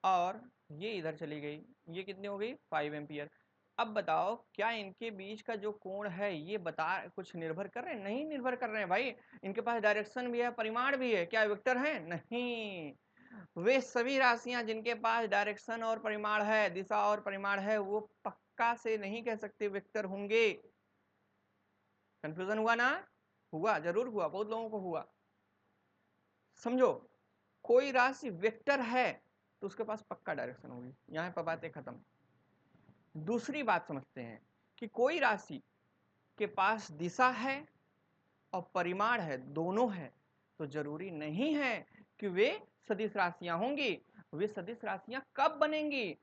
और ये इधर चली गई, ये कितनी हो गई 5 एम्पियर। अब बताओ क्या इनके बीच का जो कोण है ये बता कुछ निर्भर कर रहे हैं? नहीं निर्भर कर रहे हैं भाई। इनके पास डायरेक्शन भी है, परिमाण भी है, क्या वेक्टर है? नहीं। वे सभी राशियां जिनके पास डायरेक्शन और परिमाण है, दिशा और परिमाण है, वो पक्का से नहीं कह सकते वेक्टर होंगे। कंफ्यूजन हुआ ना? हुआ, जरूर हुआ, बहुत लोगों को हुआ। समझो, कोई राशि वेक्टर है तो उसके पास पक्का डायरेक्शन होगी, यहाँ पर बातें खत्म। दूसरी बात समझते हैं कि कोई राशि के पास दिशा है और परिमाण है, दोनों है, तो जरूरी नहीं है कि वे सदिश राशियां होंगी। वे सदिश राशियां कब बनेंगी?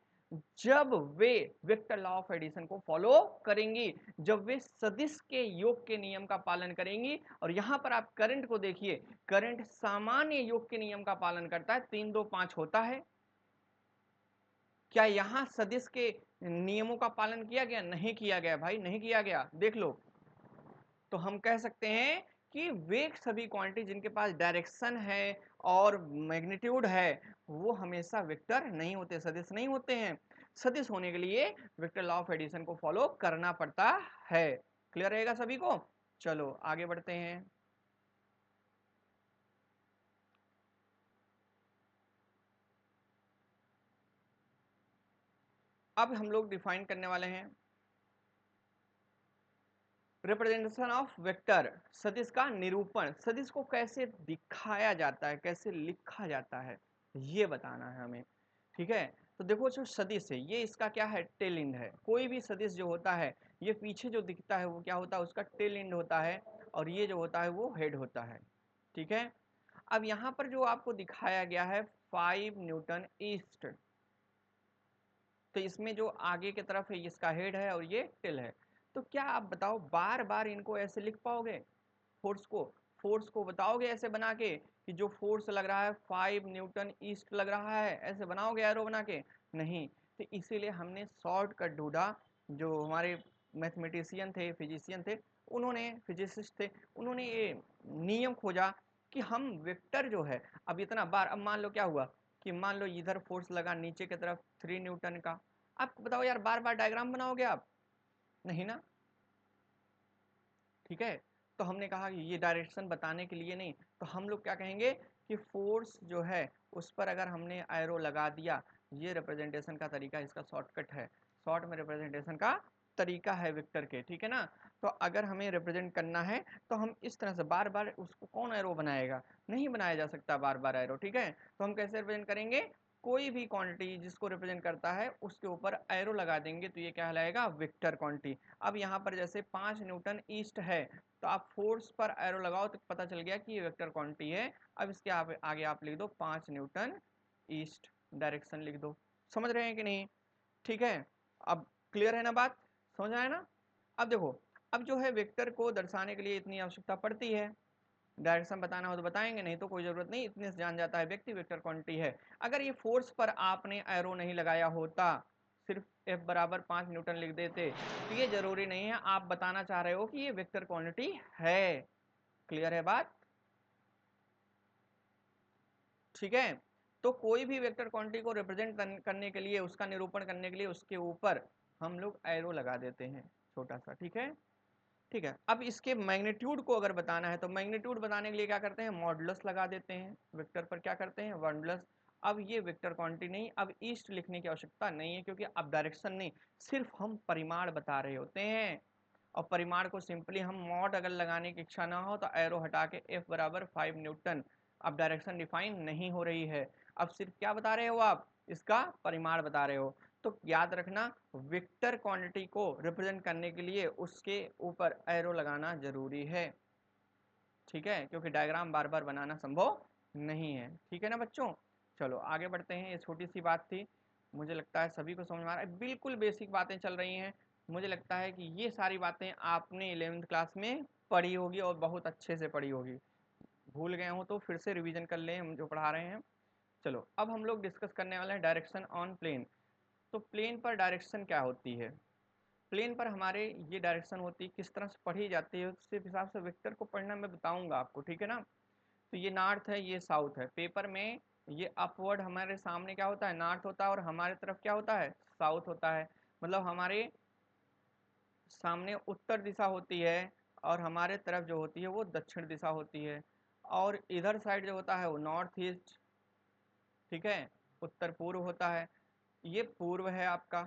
जब वे वेक्टर लॉ ऑफ एडिशन को फॉलो करेंगी, जब वे सदिश के योग के नियम का पालन करेंगी। और यहां पर आप करंट को देखिए, करंट सामान्य योग के नियम का पालन करता है, 3 2 5 होता है। क्या यहां सदिश के नियमों का पालन किया गया? नहीं किया गया भाई, नहीं किया गया, देख लो। तो हम कह सकते हैं कि वे सभी क्वांटिटी जिनके पास डायरेक्शन है और मैग्नीट्यूड है वो हमेशा वेक्टर नहीं होते, सदिश नहीं होते हैं। सदिश होने के लिए वेक्टर लॉ ऑफ एडिशन को फॉलो करना पड़ता है। क्लियर रहेगा सभी को? चलो आगे बढ़ते हैं। अब हम लोग डिफाइन करने वाले हैं रिप्रेजेंटेशन ऑफ वेक्टर, सदिश का निरूपण। सदिश को कैसे दिखाया जाता है, कैसे लिखा जाता है, ये बताना है हमें, ठीक है। तो देखो जो सदिश है ये इसका क्या है? टेल एंड है। कोई भी सदिश जो होता है ये पीछे जो दिखता है वो क्या होता है? उसका टेल एंड होता है, और ये जो होता है वो हेड होता है, ठीक है। अब यहाँ पर जो आपको दिखाया गया है 5 न्यूटन ईस्ट, तो इसमें जो आगे की तरफ है इसका हेड है और ये टेल है। तो क्या आप बताओ बार बार इनको ऐसे लिख पाओगे? फोर्स को बताओगे ऐसे बना के कि जो फोर्स लग रहा है 5 न्यूटन ईस्ट लग रहा है, ऐसे बनाओगे एरो बना के? नहीं। तो इसीलिए हमने शॉर्टकट ढूंढा। जो हमारे मैथमेटिशियन थे, फिजिशियन थे, उन्होंने, फिजिसिस्ट थे, उन्होंने ये नियम खोजा कि हम वेक्टर जो है, अब इतना बार, अब मान लो क्या हुआ कि मान लो इधर फोर्स लगा नीचे की तरफ 3 न्यूटन का। आप बताओ यार बार बार डायग्राम बनाओगे आप? नहीं ना, ठीक है। तो हमने कहा कि ये डायरेक्शन बताने के लिए नहीं, तो हम लोग क्या कहेंगे कि फोर्स जो है उस पर अगर हमने एरो लगा दिया, ये रिप्रेजेंटेशन का तरीका, इसका शॉर्टकट है, शॉर्ट में रिप्रेजेंटेशन का तरीका है वेक्टर के, ठीक है ना। तो अगर हमें रिप्रेजेंट करना है तो हम इस तरह से, बार बार उसको कौन एरो बनाएगा? नहीं बनाया जा सकता बार बार एरो, ठीक है। तो हम कैसे रिप्रेजेंट करेंगे? कोई भी क्वांटिटी जिसको रिप्रेजेंट करता है उसके ऊपर एरो लगा देंगे तो ये क्या कहलाएगा? Vector quantity. अब यहाँ पर जैसे 5 न्यूटन ईस्ट है, तो आप फोर्स पर एरो लगाओ तो पता चल गया कि ये वेक्टर क्वांटिटी है। अब इसके आगे आप लिख दो 5 न्यूटन ईस्ट, डायरेक्शन लिख दो। समझ रहे हैं कि नहीं? ठीक है। अब क्लियर है ना बात? समझ आया ना? अब देखो, अब जो है वेक्टर को दर्शाने के लिए इतनी आवश्यकता पड़ती है, डायरेक्शन बताना हो तो बताएंगे, नहीं तो कोई जरूरत नहीं, इतने से जान जाता है व्यक्ति वेक्टर क्वांटिटी है। अगर ये फोर्स पर आपने एरो नहीं लगाया होता, सिर्फ F बराबर 5 न्यूटन लिख देते, तो ये जरूरी नहीं है आप बताना चाह रहे हो कि ये वेक्टर क्वांटिटी है। क्लियर है बात? ठीक है। तो कोई भी वेक्टर क्वांटिटी को रिप्रेजेंट करने के लिए, उसका निरूपण करने के लिए उसके ऊपर हम लोग एरो लगा देते हैं छोटा सा, ठीक है। ठीक है। अब इसके मैग्नीट्यूड को अगर बताना है तो मैग्नीट्यूड बताने के लिए क्या करते हैं? मॉडुलस लगा देते हैं, वेक्टर पर क्या करते हैं? मॉडुलस। अब ये वेक्टर क्वांटिटी नहीं, अब ईस्ट लिखने की आवश्यकता नहीं है, क्योंकि अब डायरेक्शन नहीं, सिर्फ हम परिमाण बता रहे होते हैं। और परिमाण को सिंपली हम मॉड अगर लगाने की इच्छा ना हो तो एरो हटा के F बराबर 5 न्यूटन। अब डायरेक्शन डिफाइन नहीं हो रही है, अब सिर्फ क्या बता रहे हो आप? इसका परिमाण बता रहे हो। तो याद रखना वेक्टर क्वांटिटी को रिप्रेजेंट करने के लिए उसके ऊपर एरो लगाना जरूरी है, ठीक है, क्योंकि डायग्राम बार बार बनाना संभव नहीं है, ठीक है ना बच्चों। चलो आगे बढ़ते हैं, ये छोटी सी बात थी, मुझे लगता है सभी को समझ में आ रहा है, बिल्कुल बेसिक बातें चल रही हैं। मुझे लगता है कि ये सारी बातें आपने 11th क्लास में पढ़ी होगी और बहुत अच्छे से पढ़ी होगी, भूल गए हो तो फिर से रिवीजन कर लें हम जो पढ़ा रहे हैं। चलो अब हम लोग डिस्कस करने वाले हैं डायरेक्शन ऑन प्लेन। तो प्लेन पर डायरेक्शन क्या होती है, प्लेन पर हमारे ये डायरेक्शन होती है, किस तरह से पढ़ी जाती है उस हिसाब से वेक्टर को पढ़ना मैं बताऊंगा आपको, ठीक है ना। तो ये नॉर्थ है, ये साउथ है, पेपर में ये अपवर्ड हमारे सामने क्या होता है, नॉर्थ होता है, और हमारे तरफ क्या होता है, साउथ होता है। मतलब हमारे सामने उत्तर दिशा होती है और हमारे तरफ जो होती है वो दक्षिण दिशा होती है, और इधर साइड जो होता है वो नॉर्थ ईस्ट, ठीक है, उत्तर पूर्व होता है। ये पूर्व है आपका,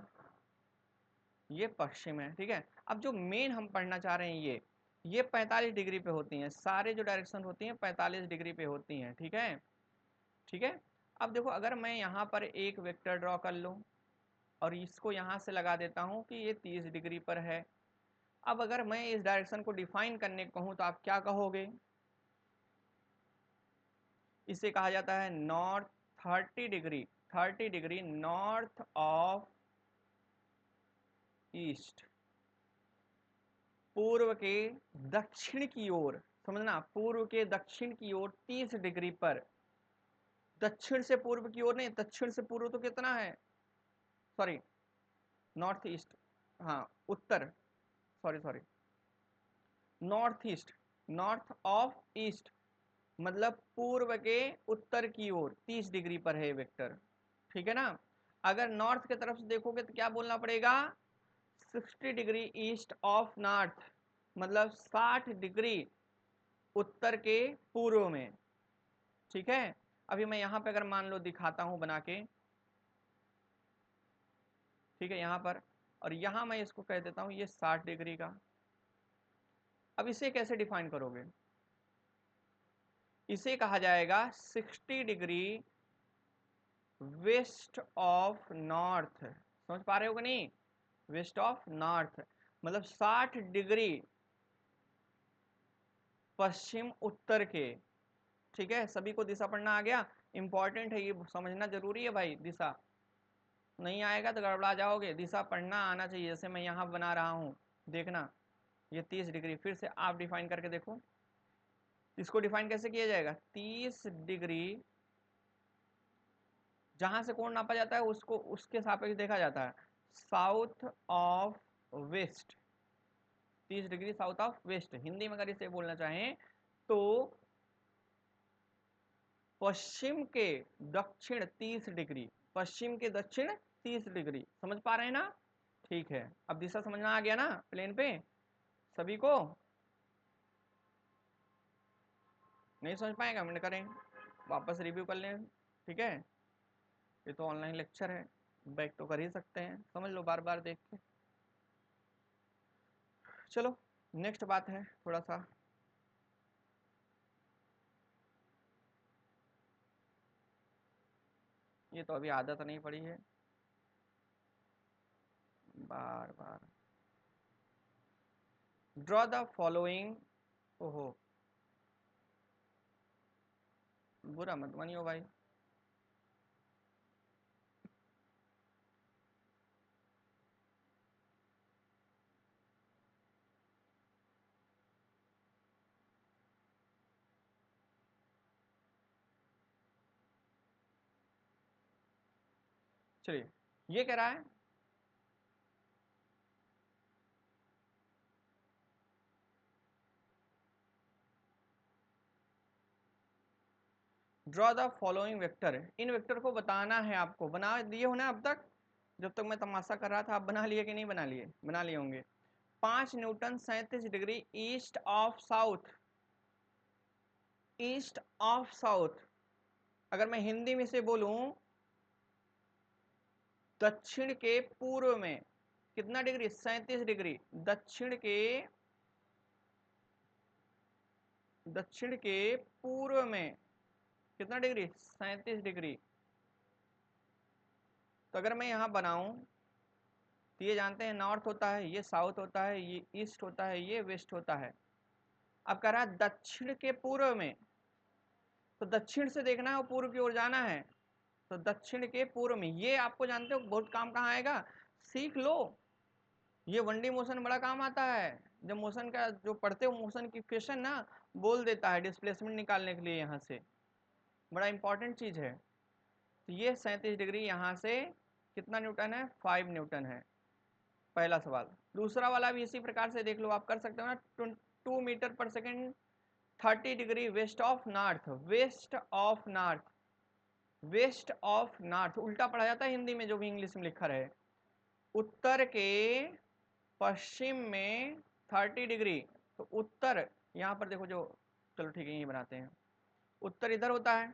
ये पश्चिम है, ठीक है। अब जो मेन हम पढ़ना चाह रहे हैं ये 45 डिग्री पे होती हैं, सारे जो डायरेक्शन होती हैं 45 डिग्री पे होती हैं, ठीक है, ठीक है। अब देखो अगर मैं यहाँ पर एक वेक्टर ड्रॉ कर लूँ और इसको यहाँ से लगा देता हूँ कि ये 30 डिग्री पर है। अब अगर मैं इस डायरेक्शन को डिफाइन करने को कहूँ तो आप क्या कहोगे, इसे कहा जाता है north 30 degree north of east, पूर्व के दक्षिण की ओर, समझना, पूर्व के दक्षिण की ओर 30 डिग्री पर, दक्षिण से पूर्व की ओर नहीं, दक्षिण से पूर्व तो कितना है, सॉरी नॉर्थ ईस्ट, हाँ उत्तर, sorry sorry north east, north of east, मतलब पूर्व के उत्तर की ओर 30 डिग्री पर है वेक्टर, ठीक है ना। अगर नॉर्थ की तरफ से देखोगे तो क्या बोलना पड़ेगा, 60 डिग्री ईस्ट ऑफ नॉर्थ, मतलब 60 डिग्री उत्तर के पूर्व में, ठीक है। अभी मैं यहाँ पे अगर मान लो दिखाता हूँ बना के, ठीक है, यहाँ पर, और यहाँ मैं इसको कह देता हूँ ये 60 डिग्री का। अब इसे कैसे डिफाइन करोगे, इसे कहा जाएगा 60 डिग्री वेस्ट ऑफ नॉर्थ, समझ पा रहे हो कि नहीं, वेस्ट ऑफ नॉर्थ, मतलब 60 डिग्री पश्चिम उत्तर के, ठीक है। सभी को दिशा पढ़ना आ गया, इंपॉर्टेंट है ये, समझना जरूरी है भाई, दिशा नहीं आएगा तो गड़बड़ा जाओगे, दिशा पढ़ना आना चाहिए। जैसे मैं यहाँ बना रहा हूँ, देखना ये 30 डिग्री, फिर से आप डिफाइन करके देखो, इसको डिफाइन कैसे किया जाएगा, 30 डिग्री जहां से कोण नापा जाता है उसको उसके सापेक्ष देखा जाता है, south of west, 30 degree south of west, Hindi में अगर इसे बोलना चाहें तो पश्चिम के दक्षिण 30 डिग्री, पश्चिम के दक्षिण 30 डिग्री, समझ पा रहे हैं ना, ठीक है। अब दिशा समझना आ गया ना प्लेन पे सभी को, नहीं समझ पाए कमेंट करें, वापस रिव्यू कर लें, ठीक है, ये तो ऑनलाइन लेक्चर है, बैक तो कर ही सकते हैं, समझ लो बार बार देख के। चलो नेक्स्ट बात है थोड़ा सा, ये तो अभी आदत नहीं पड़ी है बार बार, ड्रॉ द फॉलोइंग, ओहो बुरा मत मानियो भाई, चलिए ये कह रहा है draw the following vector, in vector को बताना है आपको, बना दिए हो ना अब तक, जब तक मैं तमाशा कर रहा था आप बना लिए कि नहीं बना लिए, बना लिए होंगे। 5 Newton 37 degree east of south, east of south, अगर मैं हिंदी में से बोलूं दक्षिण के पूर्व में कितना डिग्री, 37 डिग्री, दक्षिण के पूर्व में कितना डिग्री, 37 डिग्री। तो अगर मैं यहां बनाऊं तो ये जानते हैं नॉर्थ होता है, ये साउथ होता है, ये ईस्ट होता है, ये वेस्ट होता है। अब कह रहा है दक्षिण के पूर्व में, तो दक्षिण से देखना है और पूर्व की ओर जाना है, तो दक्षिण के पूर्व में, ये आपको जानते हो बहुत काम कहाँ आएगा, सीख लो। ये 1D मोशन बड़ा काम आता है, जब मोशन का जो पढ़ते हो मोशन की क्वेश्चन ना बोल देता है डिस्प्लेसमेंट निकालने के लिए, यहाँ से बड़ा इंपॉर्टेंट चीज है। तो ये 37 डिग्री यहाँ से कितना न्यूटन है, 5 न्यूटन है, पहला सवाल। दूसरा वाला भी इसी प्रकार से देख लो, आप कर सकते हो ना, 2 metre per second 30 degree west of north, west of north, west of north उल्टा पढ़ा जाता है हिंदी में, जो भी इंग्लिश में लिखा रहे। उत्तर के पश्चिम में 30 डिग्री, तो उत्तर यहाँ पर देखो जो, चलो ठीक है ये बनाते हैं, उत्तर इधर होता है,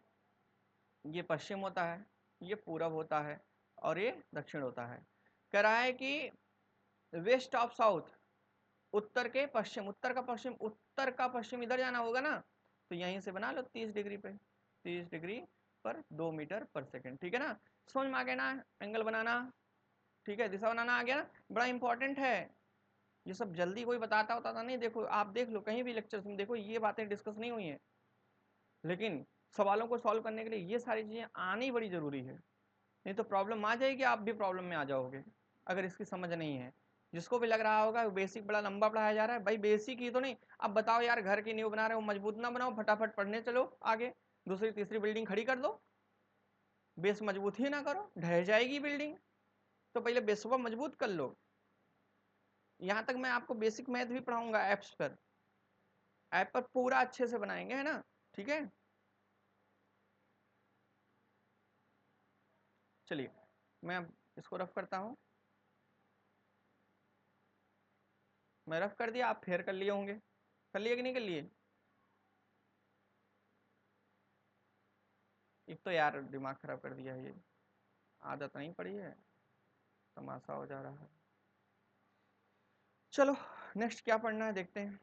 ये पश्चिम होता है, ये पूरब होता है और ये दक्षिण होता है। कह रहा है कि वेस्ट ऑफ साउथ, उत्तर के पश्चिम, उत्तर का पश्चिम, उत्तर का पश्चिम इधर जाना होगा ना, तो यहीं से बना लो 30 डिग्री पे, 30 डिग्री पर 2 मीटर पर सेकेंड, ठीक है ना। समझ में आ गया ना, एंगल बनाना, ठीक है, दिशा बनाना आ गया ना, बड़ा इंपॉर्टेंट है। ये सब जल्दी कोई बताता नहीं, देखो आप देख लो कहीं भी लेक्चर्स में देखो ये बातें डिस्कस नहीं हुई हैं, लेकिन सवालों को सॉल्व करने के लिए ये सारी चीज़ें आनी बड़ी ज़रूरी है, नहीं तो प्रॉब्लम आ जाएगी, आप भी प्रॉब्लम में आ जाओगे अगर इसकी समझ नहीं है। जिसको भी लग रहा होगा बेसिक बड़ा लंबा पढ़ाया जा रहा है, भाई बेसिक ही तो नहीं, अब बताओ यार घर की नींव बना रहे हो, मजबूत ना बनाओ, फटाफट पढ़ने चलो आगे, दूसरी तीसरी बिल्डिंग खड़ी कर दो, बेस मजबूत ही ना करो, ढह जाएगी बिल्डिंग, तो पहले बेसवा मजबूत कर लो। यहाँ तक मैं आपको बेसिक मैथ भी पढ़ाऊंगा ऐप्स पर, ऐप पर पूरा अच्छे से बनाएंगे, है ना, ठीक है। चलिए मैं अब इसको रफ करता हूँ, मैं रफ कर दिया, आप फेयर कर लिए होंगे, कर लिए कि नहीं कर लिए। एक तो यार दिमाग खराब कर दिया है, ये आदत नहीं पड़ी है, तमाशा हो जा रहा है। चलो नेक्स्ट क्या पढ़ना है देखते हैं।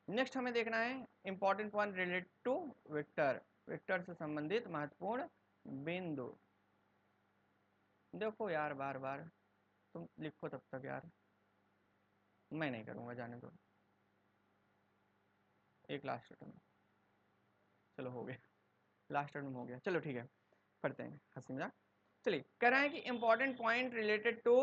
नेक्स्ट हमें देखना है important point related to vector, vector से संबंधित महत्वपूर्ण बिंदु। देखो यार बार बार तुम लिखो तब तक यार, मैं नहीं करूँगा, जाने दो, एक लास्ट अटेम्प्ट, चलो हो गया, लास्ट अटेम्प्ट हो गया, चलो ठीक है पढ़ते हैं, हंसी मजाक। चलिए कह रहे हैं कि important point related to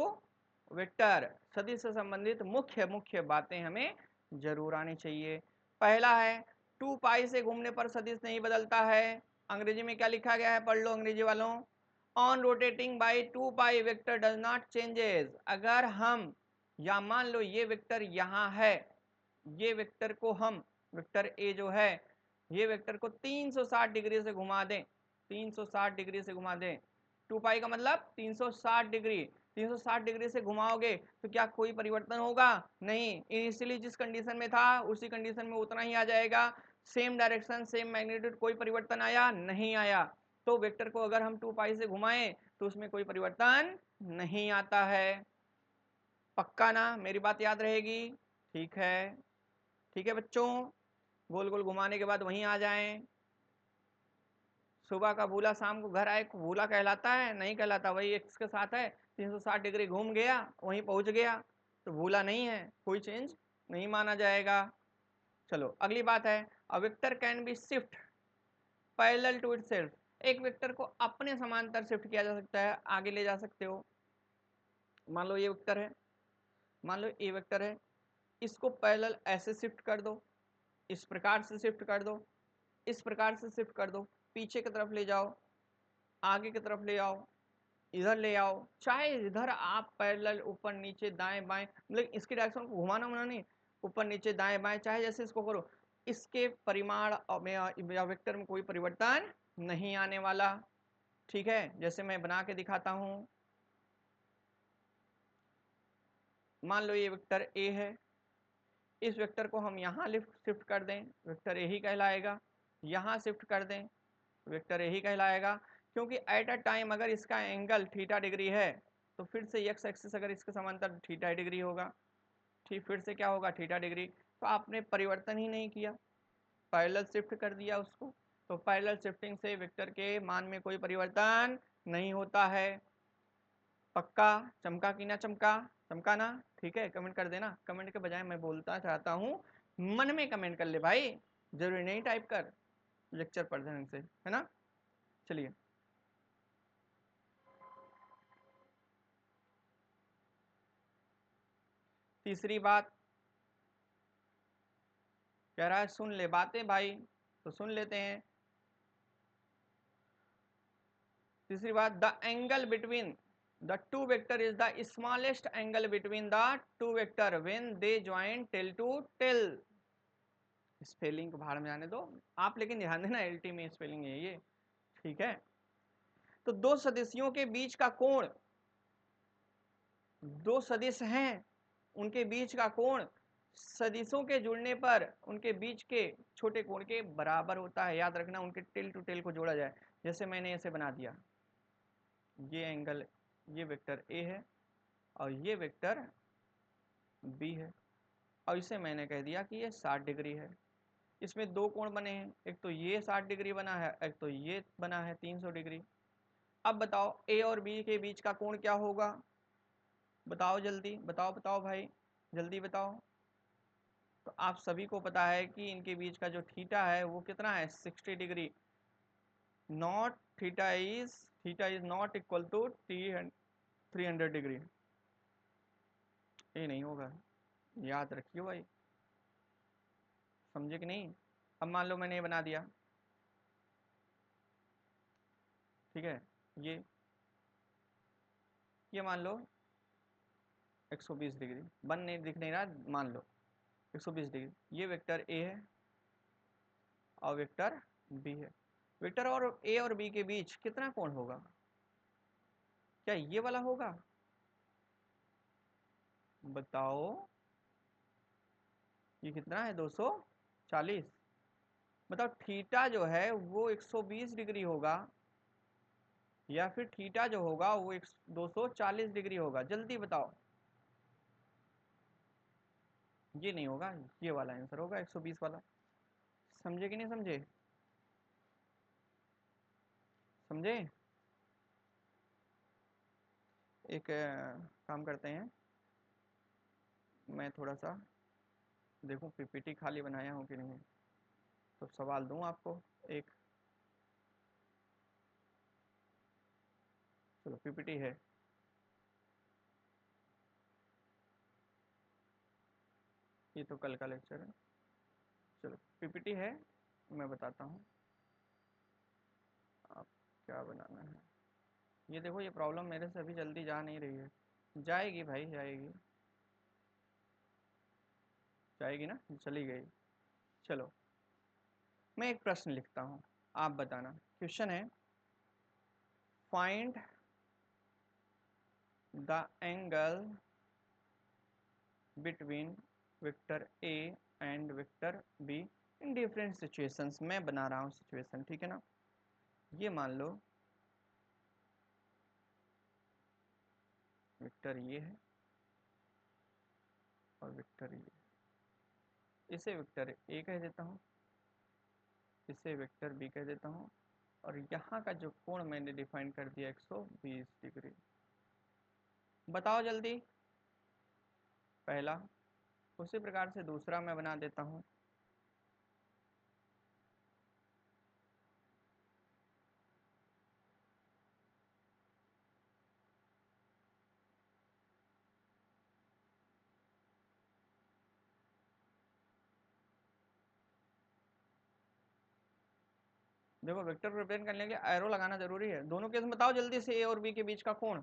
vector, सदिश से संबंधित मुख्य मुख्य बातें हमें जरूर आनी चाहिए। पहला है 2 पाई से घूमने पर सदिश नहीं बदलता है, अंग्रेजी में क्या लिखा गया है पढ़ लो अंग्रेजी वालों, on rotating by 2 pi vector does not changes. अगर हम, या मान लो ये वेक्टर यहाँ है, ये वेक्टर को हम, वेक्टर ए जो है, ये वेक्टर को 360 डिग्री से घुमा दें, 360 डिग्री से घुमा दें, 2 पाई का मतलब 360 डिग्री, 360 डिग्री से घुमाओगे तो क्या कोई परिवर्तन होगा, नहीं, इनिशियली जिस कंडीशन में था उसी कंडीशन में उतना ही आ जाएगा, सेम डायरेक्शन सेम मैग्नीट्यूड, कोई परिवर्तन आया नहीं आया। तो वेक्टर को अगर हम 2 पाई से घुमाएं तो उसमें कोई परिवर्तन नहीं आता है, पक्का ना, मेरी बात याद रहेगी, ठीक है बच्चों, गोल गोल घुमाने के बाद वहीं आ जाएं। सुबह का भूला शाम को घर आए, भूला कहलाता है, नहीं कहलाता, वही एक्स के साथ है, 360 डिग्री घूम गया वहीं पहुंच गया, तो भूला नहीं है, कोई चेंज नहीं माना जाएगा। चलो अगली बात है, a vector can be shift parallel to itself, एक वेक्टर को अपने समांतर शिफ्ट किया जा सकता है, आगे ले जा सकते हो। मान लो ये वेक्टर है, मान लो ए वेक्टर है, इसको पैरेलल ऐसे शिफ्ट कर दो, इस प्रकार से शिफ्ट कर दो, इस प्रकार से शिफ्ट कर दो, पीछे की तरफ ले जाओ, आगे की तरफ ले आओ, इधर ले आओ, चाहे इधर आप पैरेलल ऊपर नीचे दाएं बाएं, मतलब इसकी डायरेक्शन को घुमाना होना नहीं, ऊपर नीचे दाएं बाएं चाहे जैसे इसको करो, इसके परिमाण या वेक्टर में कोई परिवर्तन नहीं आने वाला, ठीक है। जैसे मैं बना के दिखाता हूं, मान लो ये वेक्टर ए है, इस वेक्टर को हम यहाँ शिफ्ट कर दें, वेक्टर ए ही कहलाएगा, यहाँ शिफ्ट कर दें, वेक्टर ए ही कहलाएगा, क्योंकि एट अ टाइम अगर इसका एंगल थीटा डिग्री है तो फिर से एक्स एक्सिस अगर इसके समांतर थीटा डिग्री होगा, ठीक, फिर से क्या होगा थीटा डिग्री, तो आपने परिवर्तन ही नहीं किया, पैरेलल शिफ्ट कर दिया उसको, तो पैरेलल शिफ्टिंग से वेक्टर के मान में कोई परिवर्तन नहीं होता है, पक्का? चमका कि ना चमका? चमका ना? ठीक है, कमेंट कर देना। कमेंट के बजाय मैं बोलता चाहता हूँ, मन में कमेंट कर ले भाई, जरूरी नहीं टाइप कर, लेक्चर पढ़ ढंग से, है ना। चलिए, तीसरी बात कह रहा है सुन ले बातें भाई, तो सुन लेते हैं। तीसरी बात, the angle between the two vector is the smallest angle between the two vector when they join tail to tail. Spelling को बाहर में जाने दो आप, लेकिन ध्यान देना एलटी में स्पेलिंग है ये, ठीक है। तो दो सदिशियों के बीच का कोण, दो सदिश हैं, उनके बीच का कोण सदिशों के जुड़ने पर उनके बीच के छोटे कोण के बराबर होता है। याद रखना, उनके टेल टू टेल को जोड़ा जाए। जैसे मैंने ऐसे बना दिया, ये एंगल, ये वेक्टर ए है और ये वेक्टर बी है, और इसे मैंने कह दिया कि ये 60 डिग्री है। इसमें दो कोण बने हैं, एक तो ये 60 डिग्री बना है, एक तो ये बना है 300 डिग्री। अब बताओ ए और बी के बीच का कोण क्या होगा? बताओ जल्दी, बताओ बताओ भाई, जल्दी बताओ। तो आप सभी को पता है कि इनके बीच का जो थीटा है वो कितना है? 60 degree. Not theta is not equal to 300 degree. ये नहीं होगा, याद रखिए भाई, समझे कि नहीं। अब मान लो मैंने ये बना दिया, ठीक है, ये मान लो 120 डिग्री, बन नहीं दिख नहीं रहा, मान लो 120 डिग्री। ये वेक्टर ए है और वेक्टर बी है। वेक्टर और ए और बी के बीच कितना कोण होगा? क्या ये वाला होगा? बताओ, ये कितना है? 240। बताओ थीटा जो है वो 120 डिग्री होगा या फिर थीटा जो होगा वो 240 डिग्री होगा? जल्दी बताओ। ये नहीं होगा, ये वाला आंसर होगा 120 वाला। समझे कि नहीं समझे? समझे? एक काम करते हैं, मैं थोड़ा सा देखूं पीपीटी खाली बनाया हूं कि नहीं, तो सवाल दूं आपको एक। चलो पीपीटी है, ये तो कल का लेक्चर है। चलो पीपीटी है, मैं बताता हूँ आप क्या बनाना है। ये देखो, ये प्रॉब्लम मेरे से अभी जल्दी जा नहीं रही है। जाएगी भाई, जाएगी, जाएगी ना, चली गई। चलो मैं एक प्रश्न लिखता हूँ, आप बताना। क्वेश्चन है, find the angle between vector A and vector be in different situations. मैं बना रहा हूँ सिचुएशन, ठीक है ना। ये मान लो वेक्टर ये है और वेक्टर ये, इसे वेक्टर ए कह देता हूँ, इसे वेक्टर बी कह देता हूँ, और यहाँ का जो कोण मैंने डिफाइन कर दिया 120 डिग्री। बताओ जल्दी, पहला। उसी प्रकार से दूसरा मैं बना देता हूँ। देखो वेक्टर को रिप्रेजेंट करने के लिए एरो लगाना जरूरी है। दोनों केस में बताओ जल्दी से, ए और बी के बीच का कोण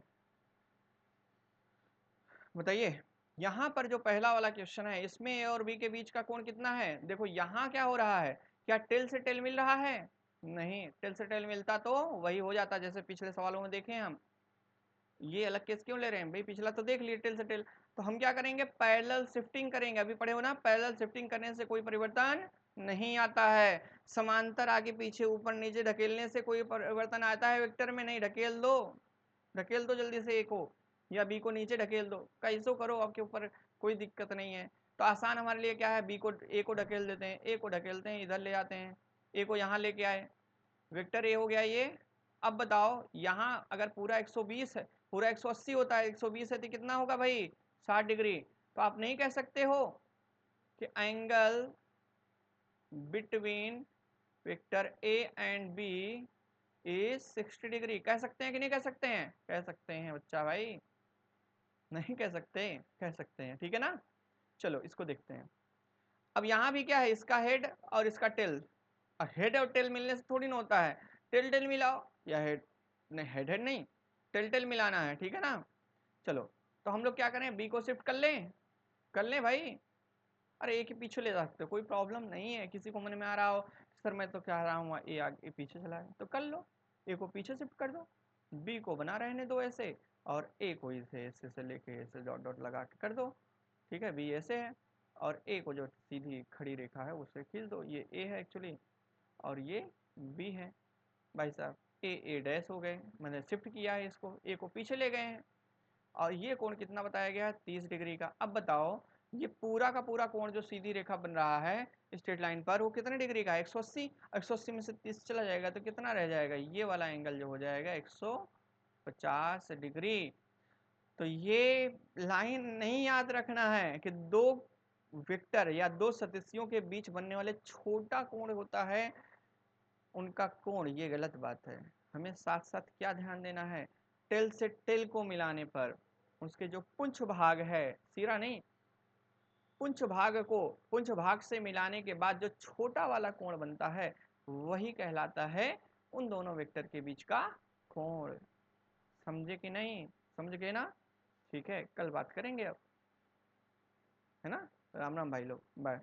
बताइए। यहाँ पर जो पहला वाला क्वेश्चन है, इसमें ए और बी के बीच का कोण कितना है? देखो यहाँ क्या हो रहा है, क्या टेल से टेल मिल रहा है? नहीं, टेल से टेल मिलता तो वही हो जाता जैसे पिछले सवालों में देखे हम। ये अलग केस क्यों ले रहे हैं भाई, पिछला तो देख लिए टेल से टेल। तो हम क्या करेंगे, पैरेलल शिफ्टिंग करेंगे। अभी पढ़े हो ना, पैरेलल शिफ्टिंग करने से कोई परिवर्तन नहीं आता है। समांतर आगे पीछे ऊपर नीचे ढकेलने से कोई परिवर्तन आता है वेक्टर में? नहीं। ढकेल दो, ढकेल दो जल्दी से ए को, या बी को नीचे ढकेल दो, कैसो करो, आपके ऊपर कोई दिक्कत नहीं है। तो आसान हमारे लिए क्या है, बी को ए को ढकेल देते हैं, ए को ढकेलते हैं, इधर ले आते हैं, ए को यहाँ लेके आए, वेक्टर ए हो गया ये। अब बताओ यहाँ अगर पूरा 120 है, पूरा 180 होता है, 120 है तो कितना होगा भाई 60 डिग्री। तो आप नहीं कह सकते हो कि angle between vector A and B is 60 degree. कह सकते हैं कि नहीं कह सकते हैं? कह सकते हैं बच्चा भाई, नहीं कह सकते? कह सकते हैं, ठीक है ना। चलो इसको देखते हैं। अब यहाँ भी क्या है, इसका हेड और इसका टेल, और हेड और टेल मिलने से थोड़ी ना होता है, टेल टेल मिलाओ या हेड नहीं, हेड हेड नहीं, टेल टेल मिलाना है, ठीक है ना। चलो तो हम लोग क्या करें, बी को शिफ्ट कर लें भाई। अरे ए के पीछे ले जा सकते हो, कोई प्रॉब्लम नहीं है। किसी को मन में आ रहा हो सर मैं तो कह रहा हूँ ए आगे पीछे चला है, तो कर लो, ए को पीछे शिफ्ट कर दो, बी को बना रहने दो ऐसे, और ए को इसे ऐसे से लेके ऐसे डॉट डॉट लगा के कर दो, ठीक है। बी ऐसे है और ए को जो सीधी खड़ी रेखा है उसे खींच दो, ये ए है एक्चुअली और ये बी है भाई साहब। ए डैश हो गए, मैंने शिफ्ट किया है इसको, ए को पीछे ले गए हैं, और ये कोण कितना बताया गया है 30 डिग्री का। अब बताओ ये पूरा का पूरा कोण जो सीधी रेखा बन रहा है स्ट्रेट लाइन पर वो कितने डिग्री का है 180, 180 में से 30 चला जाएगा तो कितना रह जाएगा, ये वाला एंगल जो हो जाएगा 150 डिग्री। तो ये लाइन नहीं याद रखना है कि दो वेक्टर या दो सदिशियों के बीच बनने वाले छोटा कोण होता है उनका कोण, ये गलत बात है। हमें साथ साथ क्या ध्यान देना है, टेल से टेल को मिलाने पर उसके जो पुंछ भाग है, सिरा नहीं, पुंछ भाग से मिलाने के बाद जो छोटा वाला कोण बनता है वही कहलाता है उन दोनों वेक्टर के बीच का कोण। समझे कि नहीं? समझ गए ना? ठीक है, कल बात करेंगे अब, है ना। राम राम भाई लोग, बाय।